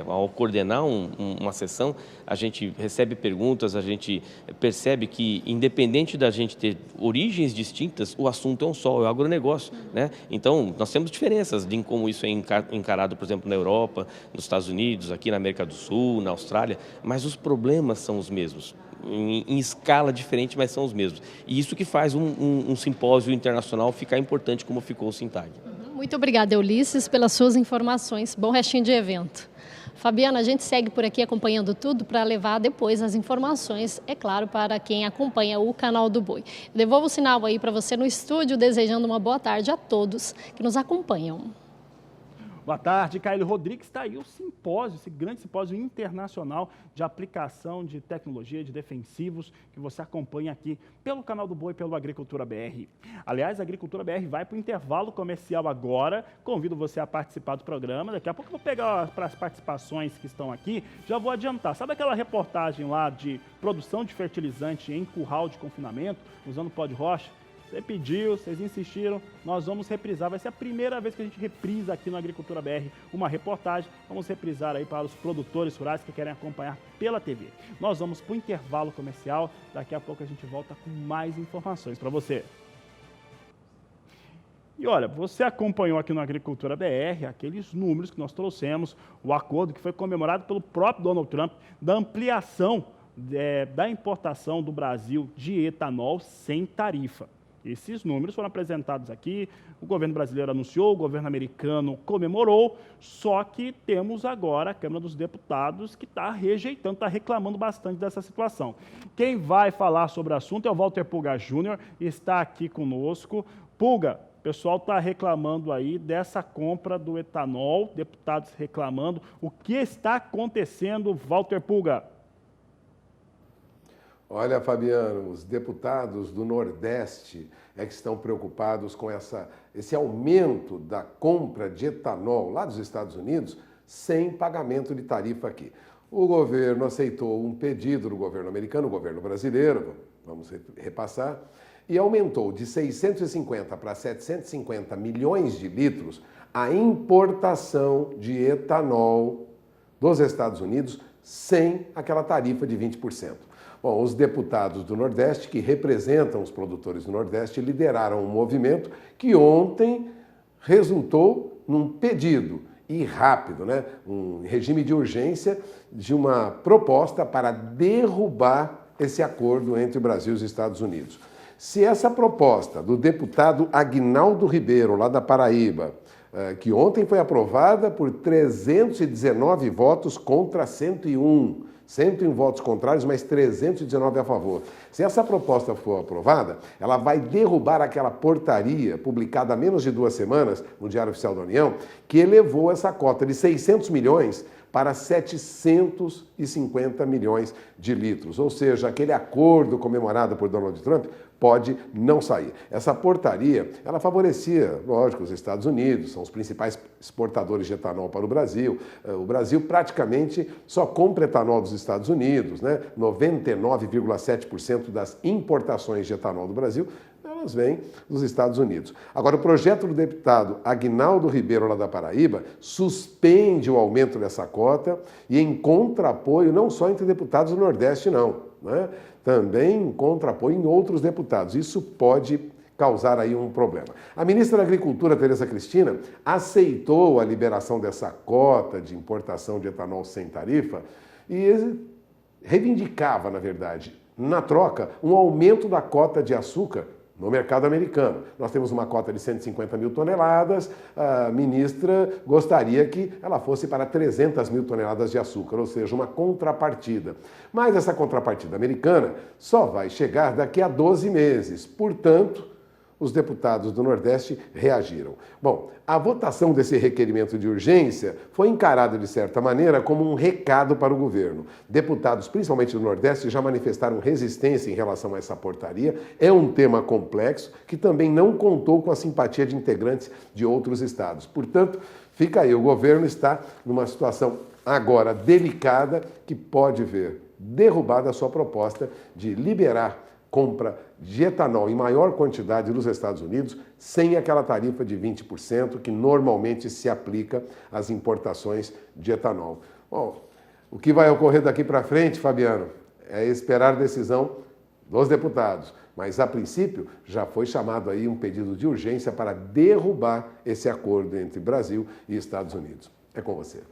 Ao coordenar uma sessão, a gente recebe perguntas, a gente percebe que, independente da gente ter origens distintas, o assunto é um só, é o agronegócio, né? Então, nós temos diferenças de como isso é encarado, por exemplo, na Europa, nos Estados Unidos, aqui na América do Sul, na Austrália, mas os problemas são os mesmos. Em escala diferente, mas são os mesmos. E isso que faz um simpósio internacional ficar importante como ficou o SINTAG. Muito obrigada, Ulisses, pelas suas informações. Bom restinho de evento. Fabiana, a gente segue por aqui acompanhando tudo para levar depois as informações, é claro, para quem acompanha o canal do Boi. Eu devolvo o sinal aí para você no estúdio, desejando uma boa tarde a todos que nos acompanham. Boa tarde, Caio Rodrigues. Está aí o simpósio, esse grande simpósio internacional de aplicação de tecnologia, de defensivos, que você acompanha aqui pelo canal do Boi, pelo Agricultura BR. Aliás, a Agricultura BR vai para o intervalo comercial agora. Convido você a participar do programa. Daqui a pouco eu vou pegar as participações que estão aqui. Já vou adiantar. Sabe aquela reportagem lá de produção de fertilizante em curral de confinamento, usando pó de rocha? Você pediu, vocês insistiram, nós vamos reprisar. Vai ser a primeira vez que a gente reprisa aqui no Agricultura BR uma reportagem. Vamos reprisar aí para os produtores rurais que querem acompanhar pela TV. Nós vamos para o intervalo comercial. Daqui a pouco a gente volta com mais informações para você. E olha, você acompanhou aqui no Agricultura BR aqueles números que nós trouxemos, o acordo que foi comemorado pelo próprio Donald Trump da ampliação da importação do Brasil de etanol sem tarifa. Esses números foram apresentados aqui, o governo brasileiro anunciou, o governo americano comemorou, só que temos agora a Câmara dos Deputados que está rejeitando, está reclamando bastante dessa situação. Quem vai falar sobre o assunto é o Walter Pulga Júnior, está aqui conosco. Pulga, o pessoal está reclamando aí dessa compra do etanol, deputados reclamando. O que está acontecendo, Walter Pulga? Olha, Fabiano, os deputados do Nordeste que estão preocupados com esse aumento da compra de etanol lá dos Estados Unidos sem pagamento de tarifa aqui. O governo aceitou um pedido do governo americano, o governo brasileiro, vamos repassar, e aumentou de 650 para 750 milhões de litros a importação de etanol dos Estados Unidos sem aquela tarifa de 20%. Bom, os deputados do Nordeste, que representam os produtores do Nordeste, lideraram um movimento que ontem resultou num pedido e rápido, um regime de urgência de uma proposta para derrubar esse acordo entre o Brasil e os Estados Unidos. Se essa proposta do deputado Aguinaldo Ribeiro, lá da Paraíba, que ontem foi aprovada por 319 votos contra 101 votos contrários, mas 319 a favor. Se essa proposta for aprovada, ela vai derrubar aquela portaria publicada há menos de 2 semanas no Diário Oficial da União, que elevou essa cota de 600 milhões para 750 milhões de litros. Ou seja, aquele acordo comemorado por Donald Trump pode não sair. Essa portaria, ela favorecia, lógico, os Estados Unidos, são os principais exportadores de etanol para o Brasil. O Brasil praticamente só compra etanol dos Estados Unidos, 99,7% das importações de etanol do Brasil, elas vêm dos Estados Unidos. Agora, o projeto do deputado Aguinaldo Ribeiro, lá da Paraíba, suspende o aumento dessa cota e encontra apoio não só entre deputados do Nordeste, não, também encontra apoio em outros deputados. Isso pode causar aí um problema. A ministra da Agricultura, Tereza Cristina, aceitou a liberação dessa cota de importação de etanol sem tarifa e reivindicava, na verdade, na troca, um aumento da cota de açúcar no mercado americano. Nós temos uma cota de 150 mil toneladas, a ministra gostaria que ela fosse para 300 mil toneladas de açúcar, ou seja, uma contrapartida. Mas essa contrapartida americana só vai chegar daqui a 12 meses, portanto, os deputados do Nordeste reagiram. Bom, a votação desse requerimento de urgência foi encarada, de certa maneira, como um recado para o governo. Deputados, principalmente do Nordeste, já manifestaram resistência em relação a essa portaria. É um tema complexo que também não contou com a simpatia de integrantes de outros estados. Portanto, fica aí, o governo está numa situação agora delicada que pode ver derrubada a sua proposta de liberar compra de etanol em maior quantidade nos Estados Unidos, sem aquela tarifa de 20% que normalmente se aplica às importações de etanol. Bom, o que vai ocorrer daqui para frente, Fabiano, é esperar a decisão dos deputados. Mas, a princípio, já foi chamado aí um pedido de urgência para derrubar esse acordo entre Brasil e Estados Unidos. É com você.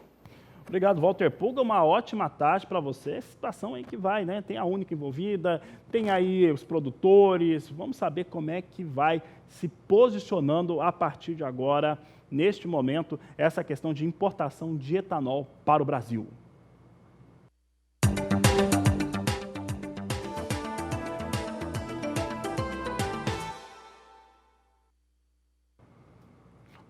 Obrigado, Walter Pulga. Uma ótima tarde para você. A situação aí que vai, Tem a Única envolvida, tem aí os produtores. Vamos saber como é que vai se posicionando a partir de agora, neste momento, essa questão de importação de etanol para o Brasil.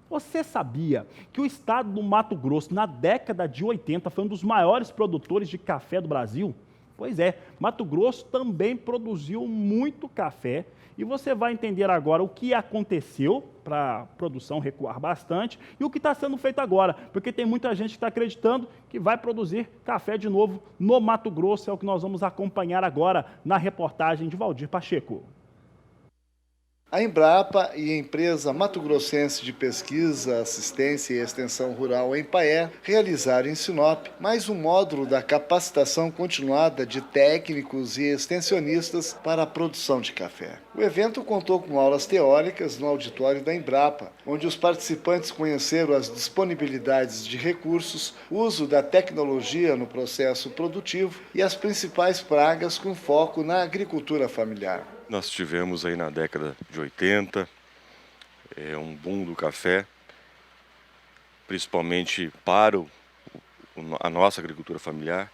Você sabia que o estado do Mato Grosso, na década de 80, foi um dos maiores produtores de café do Brasil? Pois é, Mato Grosso também produziu muito café e você vai entender agora o que aconteceu para a produção recuar bastante e o que está sendo feito agora, porque tem muita gente que está acreditando que vai produzir café de novo no Mato Grosso, é o que nós vamos acompanhar agora na reportagem de Valdir Pacheco. A Embrapa e a empresa mato-grossense de pesquisa, assistência e extensão rural Empaer realizaram em Sinop mais um módulo da capacitação continuada de técnicos e extensionistas para a produção de café. O evento contou com aulas teóricas no auditório da Embrapa, onde os participantes conheceram as disponibilidades de recursos, uso da tecnologia no processo produtivo e as principais pragas com foco na agricultura familiar. Nós tivemos aí na década de 80 um boom do café, principalmente para a nossa agricultura familiar,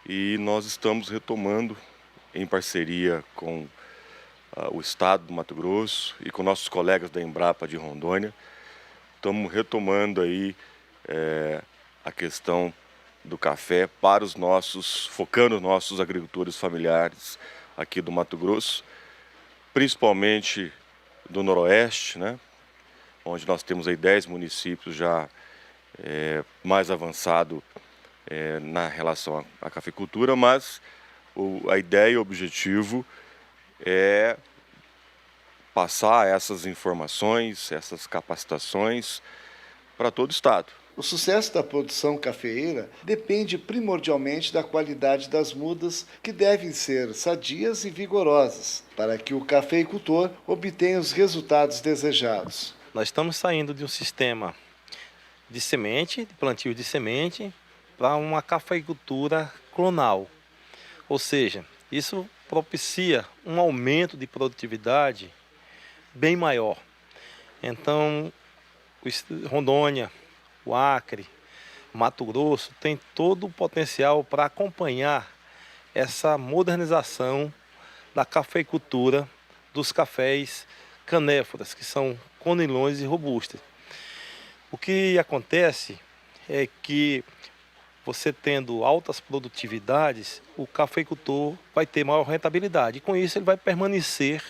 e nós estamos retomando em parceria com o estado do Mato Grosso e com nossos colegas da Embrapa de Rondônia, estamos retomando aí a questão do café para os nossos, focando os nossos agricultores familiares aqui do Mato Grosso, principalmente do Noroeste, onde nós temos aí 10 municípios já mais avançado na relação à cafeicultura, mas a ideia e o objetivo é passar essas informações, essas capacitações para todo o estado. O sucesso da produção cafeeira depende primordialmente da qualidade das mudas, que devem ser sadias e vigorosas, para que o cafeicultor obtenha os resultados desejados. Nós estamos saindo de um sistema de semente, de plantio de semente, para uma cafeicultura clonal. Ou seja, isso propicia um aumento de produtividade bem maior. Então, Rondônia, o Acre, Mato Grosso tem todo o potencial para acompanhar essa modernização da cafeicultura dos cafés canéforas, que são conilões e robustas. O que acontece é que você tendo altas produtividades, o cafeicultor vai ter maior rentabilidade. E com isso ele vai permanecer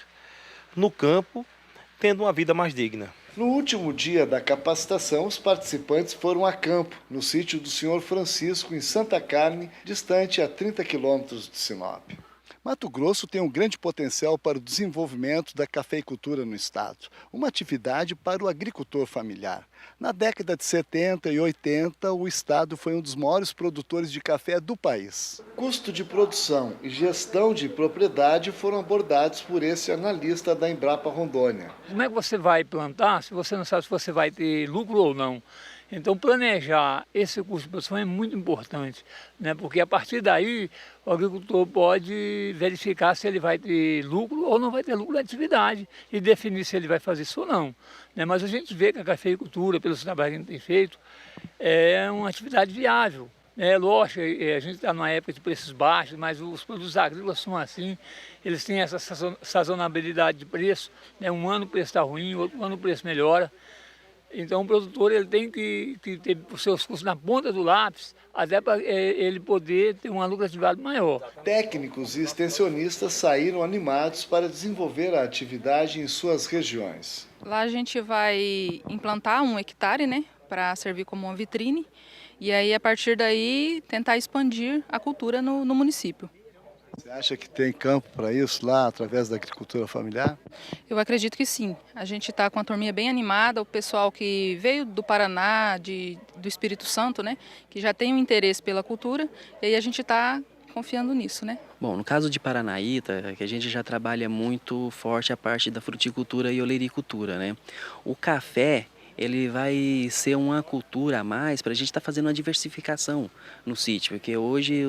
no campo, tendo uma vida mais digna. No último dia da capacitação, os participantes foram a campo, no sítio do Sr. Francisco, em Santa Carme, distante a 30 quilômetros de Sinop. Mato Grosso tem um grande potencial para o desenvolvimento da cafeicultura no estado, uma atividade para o agricultor familiar. Na década de 70 e 80, o estado foi um dos maiores produtores de café do país. Custo de produção e gestão de propriedade foram abordados por esse analista da Embrapa Rondônia. Como é que você vai plantar se você não sabe se você vai ter lucro ou não? Então, planejar esse custo de produção é muito importante, né? Porque a partir daí o agricultor pode verificar se ele vai ter lucro ou não vai ter lucro na atividade e definir se ele vai fazer isso ou não, né? Mas a gente vê que a cafeicultura, pelos trabalhos que a gente tem feito, é uma atividade viável. É lógico, a gente está numa época de preços baixos, mas os produtos agrícolas são assim, eles têm essa sazonabilidade de preço, né? Um ano o preço está ruim, outro ano o preço melhora. Então o produtor ele tem que ter os seus custos na ponta do lápis, até para ele poder ter uma lucratividade maior. Técnicos e extensionistas saíram animados para desenvolver a atividade em suas regiões. Lá a gente vai implantar 1 hectare, né, para servir como uma vitrine, e aí a partir daí tentar expandir a cultura no município. Você acha que tem campo para isso lá, através da agricultura familiar? Eu acredito que sim. A gente está com uma turminha bem animada, o pessoal que veio do Paraná, do Espírito Santo, né, que já tem um interesse pela cultura, e aí a gente está confiando nisso, né? Bom, no caso de Paranaíta, que a gente já trabalha muito forte a parte da fruticultura e olericultura, né? O café, ele vai ser uma cultura a mais para a gente estar fazendo uma diversificação no sítio, porque hoje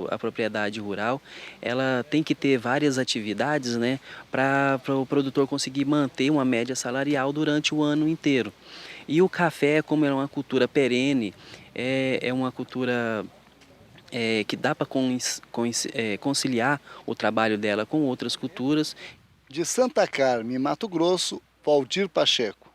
a propriedade rural ela tem que ter várias atividades, né, para o produtor conseguir manter uma média salarial durante o ano inteiro. E o café, como é uma cultura perene, é uma cultura que dá para conciliar o trabalho dela com outras culturas. De Santa Carme, Mato Grosso, Valdir Pacheco.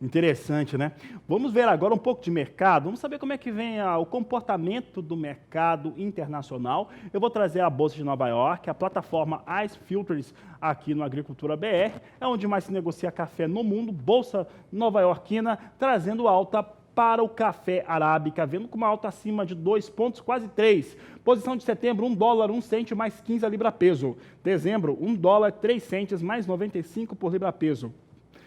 Interessante, né? Vamos ver agora um pouco de mercado. Vamos saber como é que vem o comportamento do mercado internacional. Eu vou trazer a Bolsa de Nova York, a plataforma Ice Futures aqui no Agricultura BR, é onde mais se negocia café no mundo. Bolsa nova-iorquina trazendo alta para o café arábica, vendo com uma alta acima de 2 pontos, quase 3. Posição de setembro, $1, 1 cento mais 15 a libra-peso. Dezembro, $1, 3 centes mais 95 por libra-peso.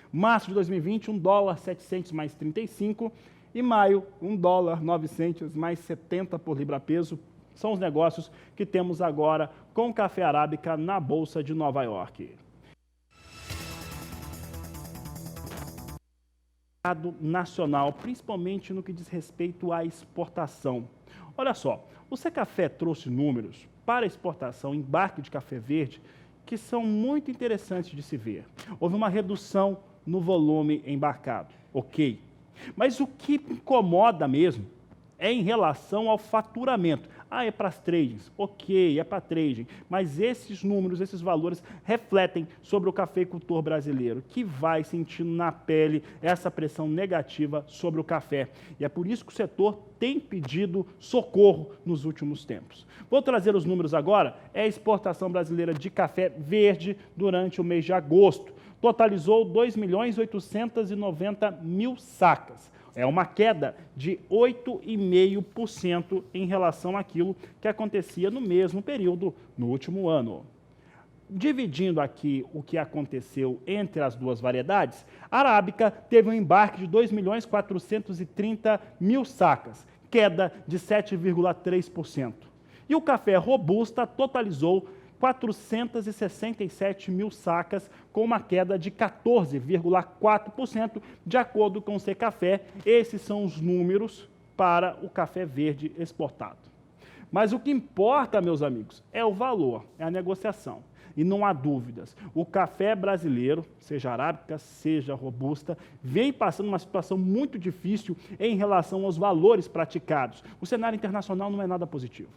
Março de 2020, $1, 700 mais 35. E maio, $1, 900 mais 70 por libra-peso. São os negócios que temos agora com café arábica na Bolsa de Nova York. Mercado nacional, principalmente no que diz respeito à exportação. Olha só, o Secafé trouxe números para exportação, embarque de café verde, que são muito interessantes de se ver. Houve uma redução no volume embarcado, ok. Mas o que incomoda mesmo é em relação ao faturamento. É para as tradings, ok, é para trading, mas esses números, esses valores refletem sobre o cafeicultor brasileiro, que vai sentindo na pele essa pressão negativa sobre o café. E é por isso que o setor tem pedido socorro nos últimos tempos. Vou trazer os números agora. É a exportação brasileira de café verde durante o mês de agosto. Totalizou 2.890.000 sacas. É uma queda de 8,5% em relação àquilo que acontecia no mesmo período no último ano. Dividindo aqui o que aconteceu entre as duas variedades, a arábica teve um embarque de 2.430.000 sacas, queda de 7,3%. E o café robusta totalizou 467.000 sacas, com uma queda de 14,4%, de acordo com o Secafé. Esses são os números para o café verde exportado. Mas o que importa, meus amigos, é o valor, é a negociação. E não há dúvidas, o café brasileiro, seja arábica, seja robusta, vem passando uma situação muito difícil em relação aos valores praticados. O cenário internacional não é nada positivo.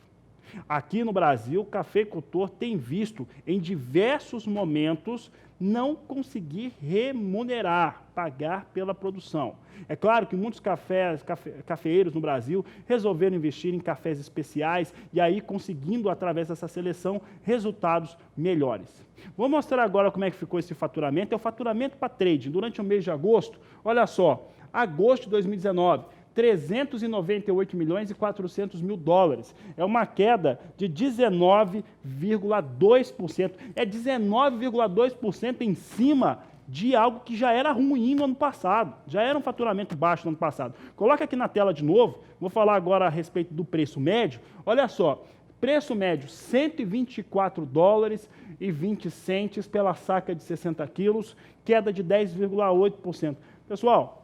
Aqui no Brasil, o cafeicultor tem visto, em diversos momentos, não conseguir remunerar, pagar pela produção. É claro que muitos cafeeiros no Brasil resolveram investir em cafés especiais e aí conseguindo, através dessa seleção, resultados melhores. Vou mostrar agora como é que ficou esse faturamento. É o faturamento para trading durante o mês de agosto. Olha só, agosto de 2019, 398.400.000 dólares. É uma queda de 19,2%. É 19,2% em cima de algo que já era ruim no ano passado. Já era um faturamento baixo no ano passado. Coloca aqui na tela de novo. Vou falar agora a respeito do preço médio. Olha só, preço médio R$ 124,20 pela saca de 60 quilos, queda de 10,8%. Pessoal,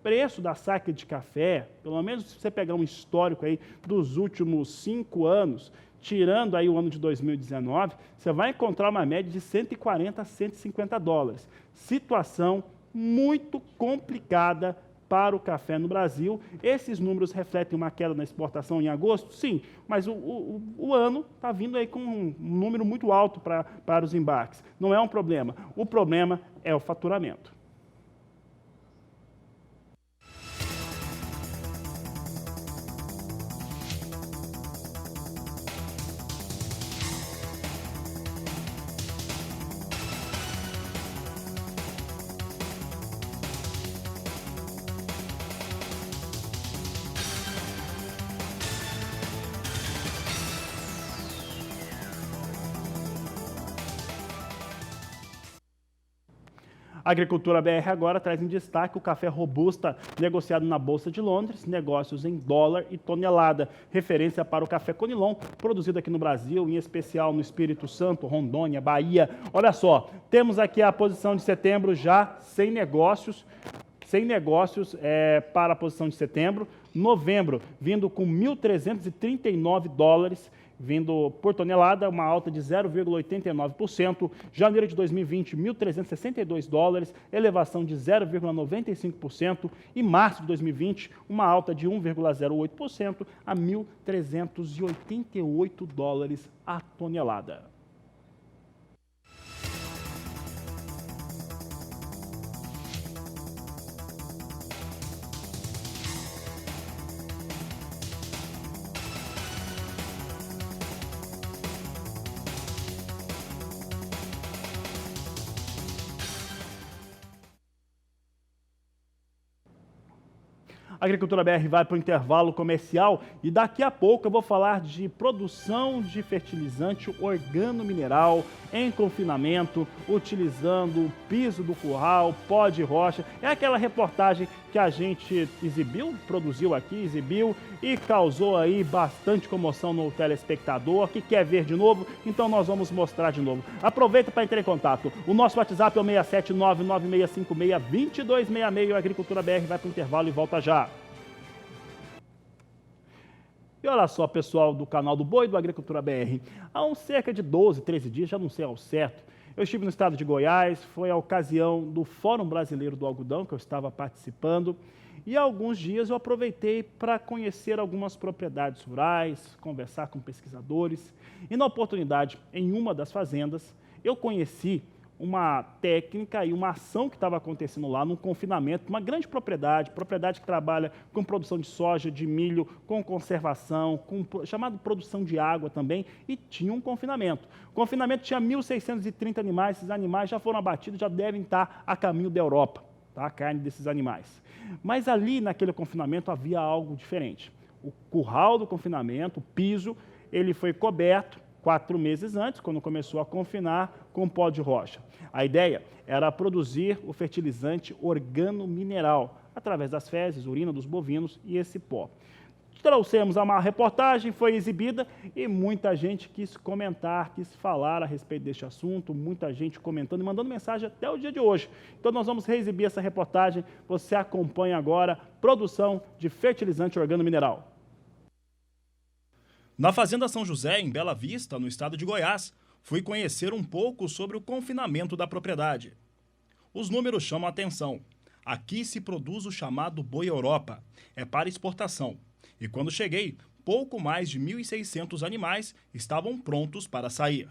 preço da saca de café, pelo menos se você pegar um histórico aí dos últimos 5 anos, tirando aí o ano de 2019, você vai encontrar uma média de 140 a 150 dólares. Situação muito complicada para o café no Brasil. Esses números refletem uma queda na exportação em agosto? Sim, mas o ano está vindo aí com um número muito alto para os embarques. Não é um problema. O problema é o faturamento. A Agricultura BR agora traz em destaque o café robusta negociado na Bolsa de Londres, negócios em dólar e tonelada, referência para o café Conilon, produzido aqui no Brasil, em especial no Espírito Santo, Rondônia, Bahia. Olha só, temos aqui a posição de setembro já sem negócios para a posição de setembro. Novembro, vindo com 1.339 dólares, vindo por tonelada, uma alta de 0,89%. Janeiro de 2020, 1.362 dólares, elevação de 0,95%. E março de 2020, uma alta de 1,08% a 1.388 dólares a tonelada. A Agricultura BR vai para o intervalo comercial e daqui a pouco eu vou falar de produção de fertilizante organomineral em confinamento, utilizando o piso do curral, pó de rocha. É aquela reportagem que a gente produziu aqui e causou aí bastante comoção no telespectador, que quer ver de novo, então nós vamos mostrar de novo. Aproveita para entrar em contato. O nosso WhatsApp é o 67996562266. A Agricultura BR vai para o intervalo e volta já. E olha só, pessoal do canal do Boi do Agricultura BR, há uns cerca de 12, 13 dias, já não sei ao certo, eu estive no estado de Goiás, foi a ocasião do Fórum Brasileiro do Algodão, que eu estava participando, e há alguns dias eu aproveitei para conhecer algumas propriedades rurais, conversar com pesquisadores, e na oportunidade, em uma das fazendas, eu conheci uma técnica e uma ação que estava acontecendo lá num confinamento, uma grande propriedade que trabalha com produção de soja, de milho, com conservação, chamado produção de água também, e tinha um confinamento. O confinamento tinha 1.630 animais, esses animais já foram abatidos, já devem estar a caminho da Europa, tá? A carne desses animais. Mas ali, naquele confinamento, havia algo diferente. O curral do confinamento, o piso, ele foi coberto 4 meses antes, quando começou a confinar com pó de rocha. A ideia era produzir o fertilizante organomineral, através das fezes, urina dos bovinos e esse pó. Trouxemos uma reportagem, foi exibida e muita gente quis comentar, quis falar a respeito deste assunto, muita gente comentando e mandando mensagem até o dia de hoje. Então nós vamos reexibir essa reportagem, você acompanha agora, produção de fertilizante organomineral. Na Fazenda São José, em Bela Vista, no estado de Goiás, fui conhecer um pouco sobre o confinamento da propriedade. Os números chamam a atenção. Aqui se produz o chamado boi Europa, é para exportação. E quando cheguei, pouco mais de 1.600 animais estavam prontos para sair.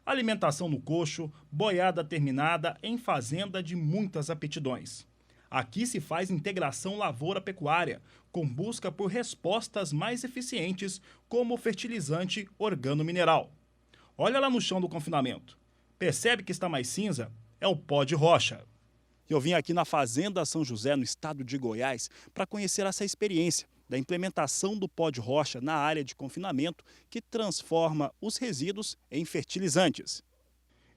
Alimentação no coxo, boiada terminada em fazenda de muitas aptidões. Aqui se faz integração lavoura-pecuária, com busca por respostas mais eficientes, como o fertilizante organomineral. Olha lá no chão do confinamento. Percebe que está mais cinza? É o pó de rocha. Eu vim aqui na Fazenda São José, no estado de Goiás, para conhecer essa experiência da implementação do pó de rocha na área de confinamento, que transforma os resíduos em fertilizantes.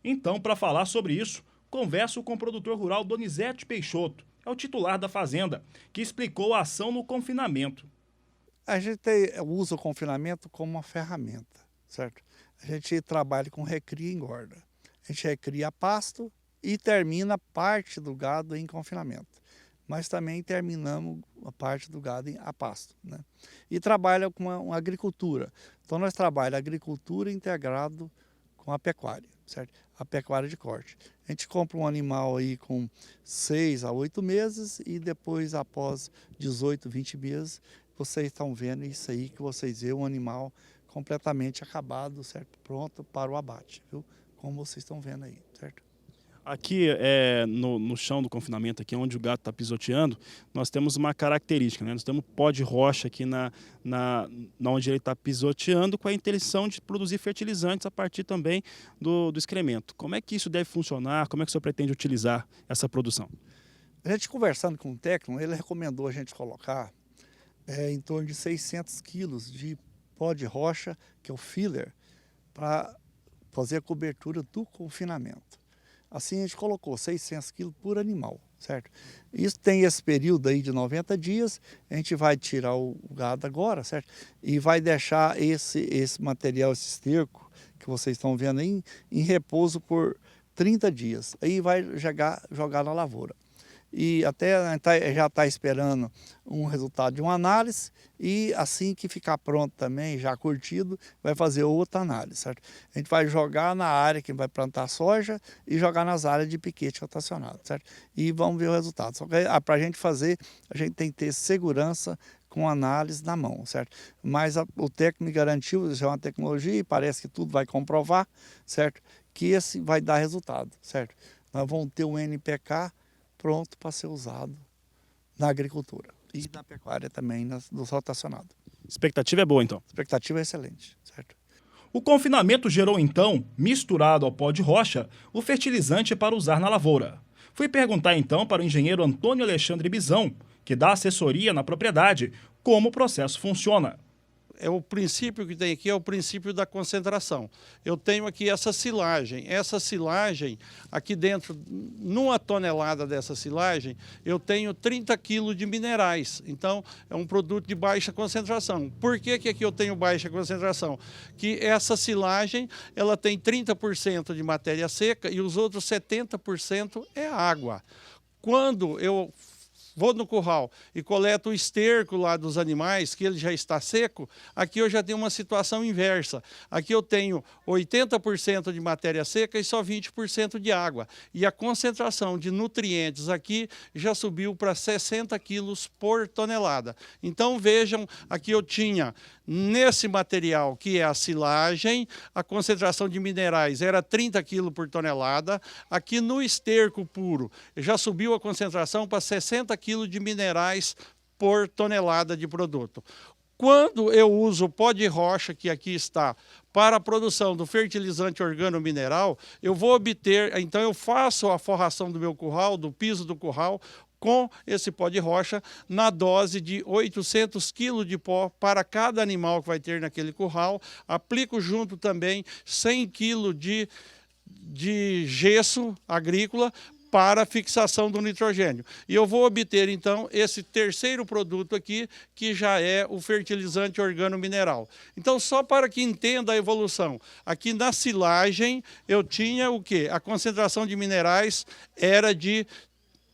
Então, para falar sobre isso, converso com o produtor rural Donizete Peixoto, é o titular da fazenda, que explicou a ação no confinamento. A gente usa o confinamento como uma ferramenta, certo? A gente trabalha com recria e engorda. A gente recria pasto e termina parte do gado em confinamento. Mas também terminamos a parte do gado a pasto, né? E trabalha com uma agricultura. Então nós trabalhamos a agricultura integrado com a pecuária, certo? A pecuária de corte. A gente compra um animal aí com 6 a 8 meses e depois, após 18, 20 meses, vocês estão vendo isso aí, que vocês vêem um animal completamente acabado, certo? Pronto para o abate, viu? Como vocês estão vendo aí, certo? Aqui no chão do confinamento, aqui onde o gato está pisoteando, nós temos uma característica, né? Nós temos pó de rocha aqui na onde ele está pisoteando, com a intenção de produzir fertilizantes a partir também do excremento. Como é que isso deve funcionar? Como é que o senhor pretende utilizar essa produção? A gente conversando com o técnico, ele recomendou a gente colocar em torno de 600 quilos de pó de rocha, que é o filler, para fazer a cobertura do confinamento. Assim a gente colocou 600 quilos por animal, certo? Isso tem esse período aí de 90 dias, a gente vai tirar o gado agora, certo? E vai deixar esse material, esse esterco que vocês estão vendo aí, em repouso por 30 dias. Aí vai jogar na lavoura. E até já está esperando um resultado de uma análise e assim que ficar pronto também, já curtido, vai fazer outra análise, certo? A gente vai jogar na área que vai plantar soja e jogar nas áreas de piquete rotacionado, certo? E vamos ver o resultado. Só que para a gente fazer, a gente tem que ter segurança com análise na mão, certo? Mas o técnico me garantiu, isso é uma tecnologia e parece que tudo vai comprovar, certo? Que esse vai dar resultado, certo? Nós vamos ter um NPK pronto para ser usado na agricultura e na pecuária também, no rotacionado. Expectativa é boa, então? Expectativa é excelente, certo? O confinamento gerou, então, misturado ao pó de rocha, o fertilizante para usar na lavoura. Fui perguntar, então, para o engenheiro Antônio Alexandre Bizão, que dá assessoria na propriedade, como o processo funciona. O princípio que tem aqui é o princípio da concentração. Eu tenho aqui essa silagem. Essa silagem, aqui dentro, numa tonelada dessa silagem, eu tenho 30 quilos de minerais. Então, é um produto de baixa concentração. Por que aqui eu tenho baixa concentração? Que essa silagem, ela tem 30% de matéria seca e os outros 70% é água. Quando eu vou no curral e coleto o esterco lá dos animais, que ele já está seco, aqui eu já tenho uma situação inversa. Aqui eu tenho 80% de matéria seca e só 20% de água. E a concentração de nutrientes aqui já subiu para 60 quilos por tonelada. Então vejam, aqui eu tinha, nesse material que é a silagem, a concentração de minerais era 30 quilos por tonelada. Aqui no esterco puro já subiu a concentração para 60 quilos de minerais por tonelada de produto. Quando eu uso o pó de rocha, que aqui está, para a produção do fertilizante organomineral, eu vou obter, então eu faço a forração do meu curral, do piso do curral, com esse pó de rocha na dose de 800 kg de pó para cada animal que vai ter naquele curral. Aplico junto também 100 kg de gesso agrícola para fixação do nitrogênio. E eu vou obter, então, esse terceiro produto aqui, que já é o fertilizante organomineral. Então, só para que entenda a evolução, aqui na silagem eu tinha o quê? A concentração de minerais era de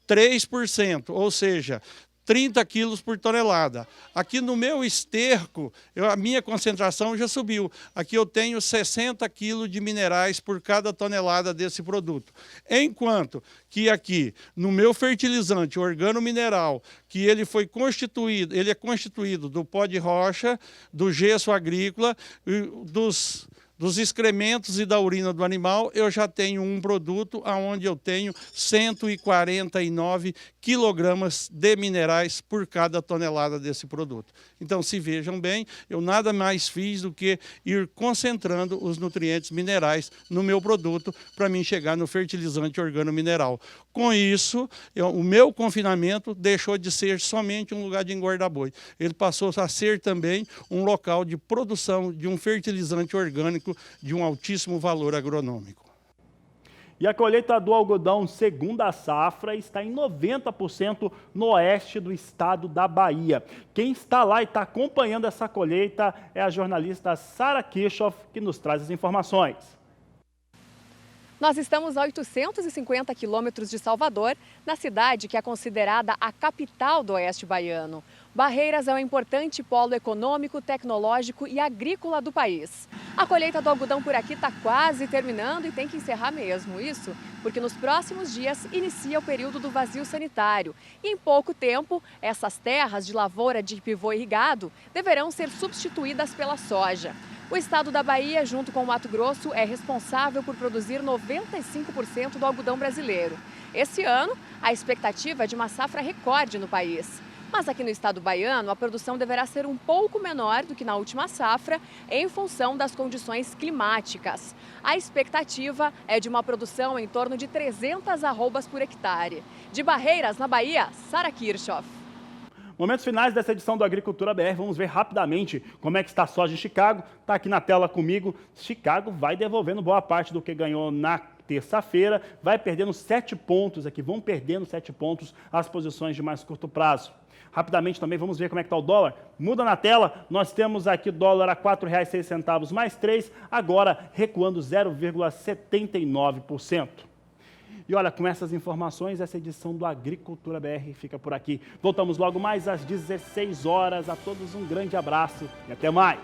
3%, ou seja, 30 quilos por tonelada. Aqui no meu esterco, a minha concentração já subiu. Aqui eu tenho 60 quilos de minerais por cada tonelada desse produto. Enquanto que aqui, no meu fertilizante organomineral, que ele é constituído do pó de rocha, do gesso agrícola, dos excrementos e da urina do animal, eu já tenho um produto onde eu tenho 149 quilogramas de minerais por cada tonelada desse produto. Então, se vejam bem, eu nada mais fiz do que ir concentrando os nutrientes minerais no meu produto para mim chegar no fertilizante organomineral. Com isso, o meu confinamento deixou de ser somente um lugar de engordar boi. Ele passou a ser também um local de produção de um fertilizante orgânico de um altíssimo valor agronômico. E a colheita do algodão segunda safra está em 90% no oeste do estado da Bahia. Quem está lá e está acompanhando essa colheita é a jornalista Sara Kirchhoff, que nos traz as informações. Nós estamos a 850 quilômetros de Salvador, na cidade que é considerada a capital do oeste baiano. Barreiras é um importante polo econômico, tecnológico e agrícola do país. A colheita do algodão por aqui está quase terminando e tem que encerrar mesmo. Isso porque nos próximos dias inicia o período do vazio sanitário. E em pouco tempo, essas terras de lavoura de pivô irrigado deverão ser substituídas pela soja. O estado da Bahia, junto com o Mato Grosso, é responsável por produzir 95% do algodão brasileiro. Esse ano, a expectativa é de uma safra recorde no país. Mas aqui no estado baiano, a produção deverá ser um pouco menor do que na última safra, em função das condições climáticas. A expectativa é de uma produção em torno de 300 arrobas por hectare. De Barreiras, na Bahia, Sara Kirchhoff. Momentos finais dessa edição do Agricultura BR, vamos ver rapidamente como é que está a soja em Chicago. Está aqui na tela comigo. Chicago vai devolvendo boa parte do que ganhou na terça-feira, vai perdendo 7 pontos aqui, vão perdendo 7 pontos as posições de mais curto prazo. Rapidamente também vamos ver como é que está o dólar. Muda na tela, nós temos aqui dólar a R$ 4,06 mais 3, agora recuando 0,79%. E olha, com essas informações, essa edição do Agricultura BR fica por aqui. Voltamos logo mais às 16 horas. A todos um grande abraço e até mais.